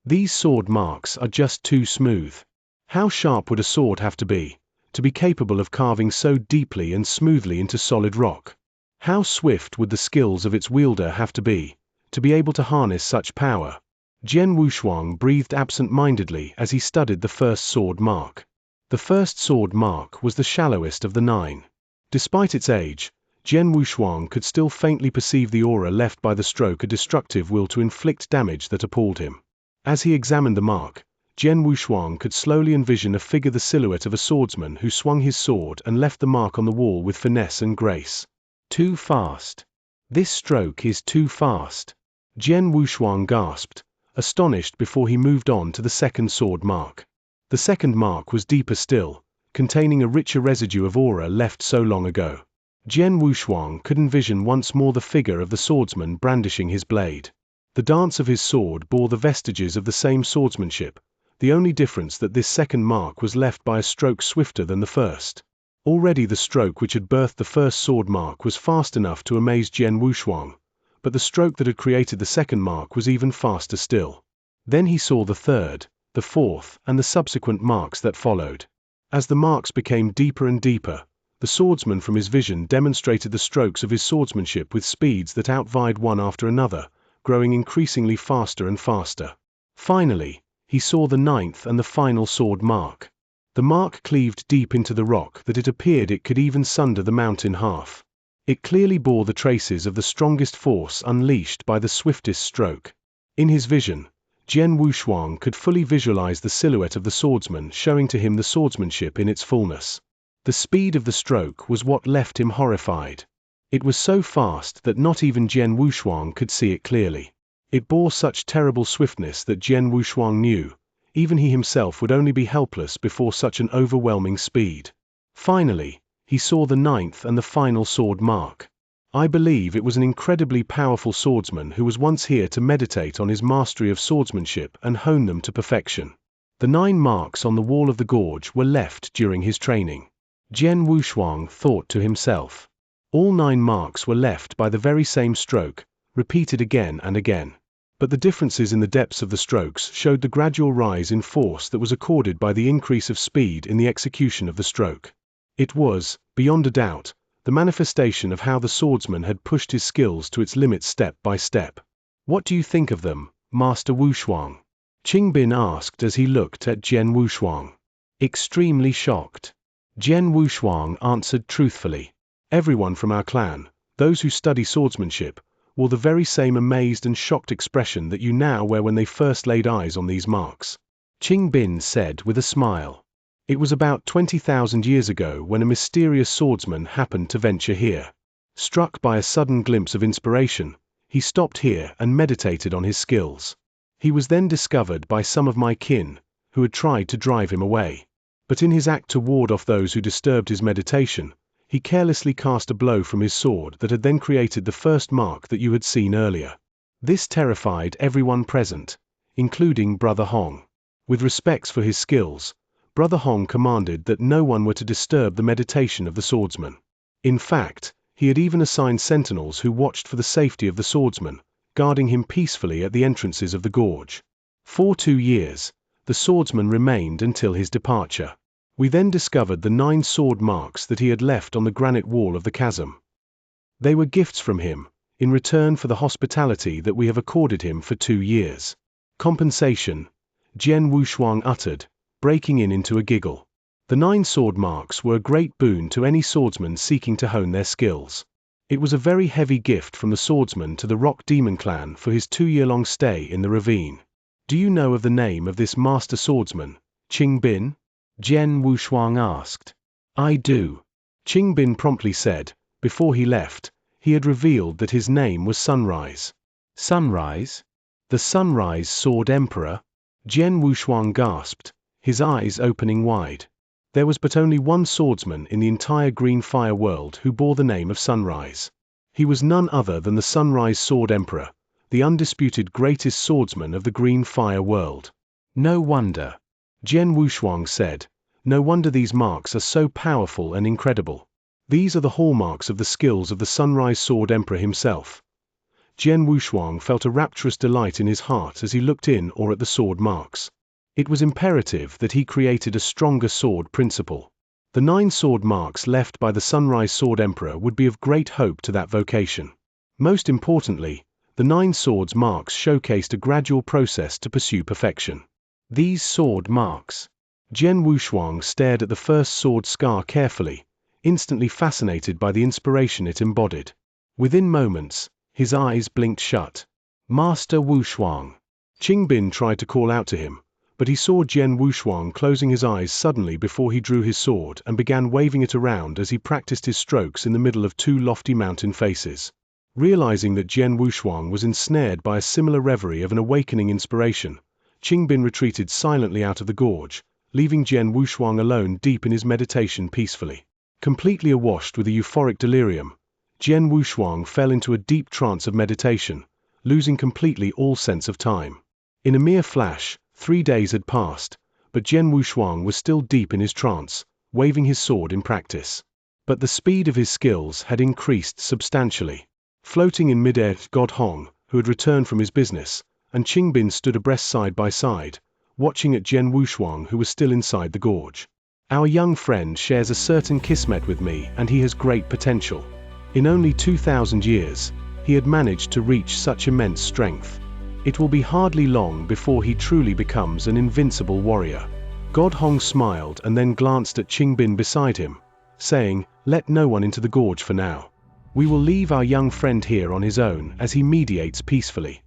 These sword marks are just too smooth. How sharp would a sword have to be capable of carving so deeply and smoothly into solid rock? How swift would the skills of its wielder have to be able to harness such power? Jian Wushuang breathed absent-mindedly as he studied the first sword mark. The first sword mark was the shallowest of the 9. Despite its age, Jian Wushuang could still faintly perceive the aura left by the stroke, a destructive will to inflict damage that appalled him. As he examined the mark, Jian Wushuang could slowly envision a figure, the silhouette of a swordsman who swung his sword and left the mark on the wall with finesse and grace. Too fast. This stroke is too fast. Jian Wushuang gasped, astonished, before he moved on to the second sword mark. The second mark was deeper still, containing a richer residue of aura left so long ago. Jian Wushuang could envision once more the figure of the swordsman brandishing his blade. The dance of his sword bore the vestiges of the same swordsmanship, the only difference that this second mark was left by a stroke swifter than the first. Already the stroke which had birthed the first sword mark was fast enough to amaze Jian Wushuang, but the stroke that had created the second mark was even faster still. Then he saw the third, the fourth, and the subsequent marks that followed. As the marks became deeper and deeper, the swordsman from his vision demonstrated the strokes of his swordsmanship with speeds that outvied one after another, growing increasingly faster and faster. Finally, he saw the 9th and the final sword mark. The mark cleaved deep into the rock that it appeared it could even sunder the mount in half. It clearly bore the traces of the strongest force unleashed by the swiftest stroke. In his vision, Jian Wushuang could fully visualize the silhouette of the swordsman, showing to him the swordsmanship in its fullness. The speed of the stroke was what left him horrified. It was so fast that not even Jian Wushuang could see it clearly. It bore such terrible swiftness that Jian Wushuang knew even he himself would only be helpless before such an overwhelming speed. Finally, he saw the 9th and the final sword mark. I believe it was an incredibly powerful swordsman who was once here to meditate on his mastery of swordsmanship and hone them to perfection. The 9 marks on the wall of the gorge were left during his training. Jian Wushuang thought to himself. All 9 marks were left by the very same stroke, repeated again and again. But the differences in the depths of the strokes showed the gradual rise in force that was accorded by the increase of speed in the execution of the stroke. It was, beyond a doubt, the manifestation of how the swordsman had pushed his skills to its limits step by step. "What do you think of them, Master Wushuang?" Qing Bin asked as he looked at Jian Wushuang. "Extremely shocked," Jian Wushuang answered truthfully. "Everyone from our clan, those who study swordsmanship, wore the very same amazed and shocked expression that you now wear when they first laid eyes on these marks," Qing Bin said with a smile. "It was about 20,000 years ago when a mysterious swordsman happened to venture here. Struck by a sudden glimpse of inspiration, he stopped here and meditated on his skills. He was then discovered by some of my kin, who had tried to drive him away. But in his act to ward off those who disturbed his meditation, he carelessly cast a blow from his sword that had then created the first mark that you had seen earlier. This terrified everyone present, including Brother Hong. With respects for his skills, Brother Hong commanded that no one were to disturb the meditation of the swordsman. In fact, he had even assigned sentinels who watched for the safety of the swordsman, guarding him peacefully at the entrances of the gorge. For 2 years, the swordsman remained until his departure. We then discovered the 9 sword marks that he had left on the granite wall of the chasm. They were gifts from him, in return for the hospitality that we have accorded him for 2 years. Compensation, Jian Wushuang uttered, breaking into a giggle. The 9 sword marks were a great boon to any swordsman seeking to hone their skills. It was a very heavy gift from the swordsman to the Rock Demon clan for his 2-year-long stay in the ravine. Do you know of the name of this master swordsman, Qing Bin? Jian Wushuang asked. I do. Qing Bin promptly said. Before he left, he had revealed that his name was Sunrise. Sunrise? The Sunrise Sword Emperor? Jian Wushuang gasped, his eyes opening wide. There was but only one swordsman in the entire Green Fire world who bore the name of Sunrise. He was none other than the Sunrise Sword Emperor, the undisputed greatest swordsman of the Green Fire world. No wonder. Jian Wushuang said, no wonder these marks are so powerful and incredible. These are the hallmarks of the skills of the Sunrise Sword Emperor himself. Jian Wushuang felt a rapturous delight in his heart as he looked in or at the sword marks. It was imperative that he created a stronger sword principle. The 9 sword marks left by the Sunrise Sword Emperor would be of great hope to that vocation. Most importantly, the 9 swords marks showcased a gradual process to pursue perfection. These sword marks. Jian Wushuang stared at the first sword scar carefully, instantly fascinated by the inspiration it embodied. Within moments, his eyes blinked shut. Master Wushuang. Qing Bin tried to call out to him, but he saw Jian Wushuang closing his eyes suddenly before he drew his sword and began waving it around as he practiced his strokes in the middle of 2 lofty mountain faces. Realizing that Jian Wushuang was ensnared by a similar reverie of an awakening inspiration, Qing Bin retreated silently out of the gorge, leaving Jian Wushuang alone deep in his meditation peacefully. Completely awashed with a euphoric delirium, Jian Wushuang fell into a deep trance of meditation, losing completely all sense of time. In a mere flash, 3 days had passed, but Jian Wushuang was still deep in his trance, waving his sword in practice. But the speed of his skills had increased substantially. Floating in mid-air, God Hong, who had returned from his business, and Qing Bin stood abreast side by side, watching at Jian Wushuang who was still inside the gorge. Our young friend shares a certain kismet with me and he has great potential. In only 2,000 years, he had managed to reach such immense strength. It will be hardly long before he truly becomes an invincible warrior. God Hong smiled and then glanced at Qing Bin beside him, saying, let no one into the gorge for now. We will leave our young friend here on his own as he mediates peacefully.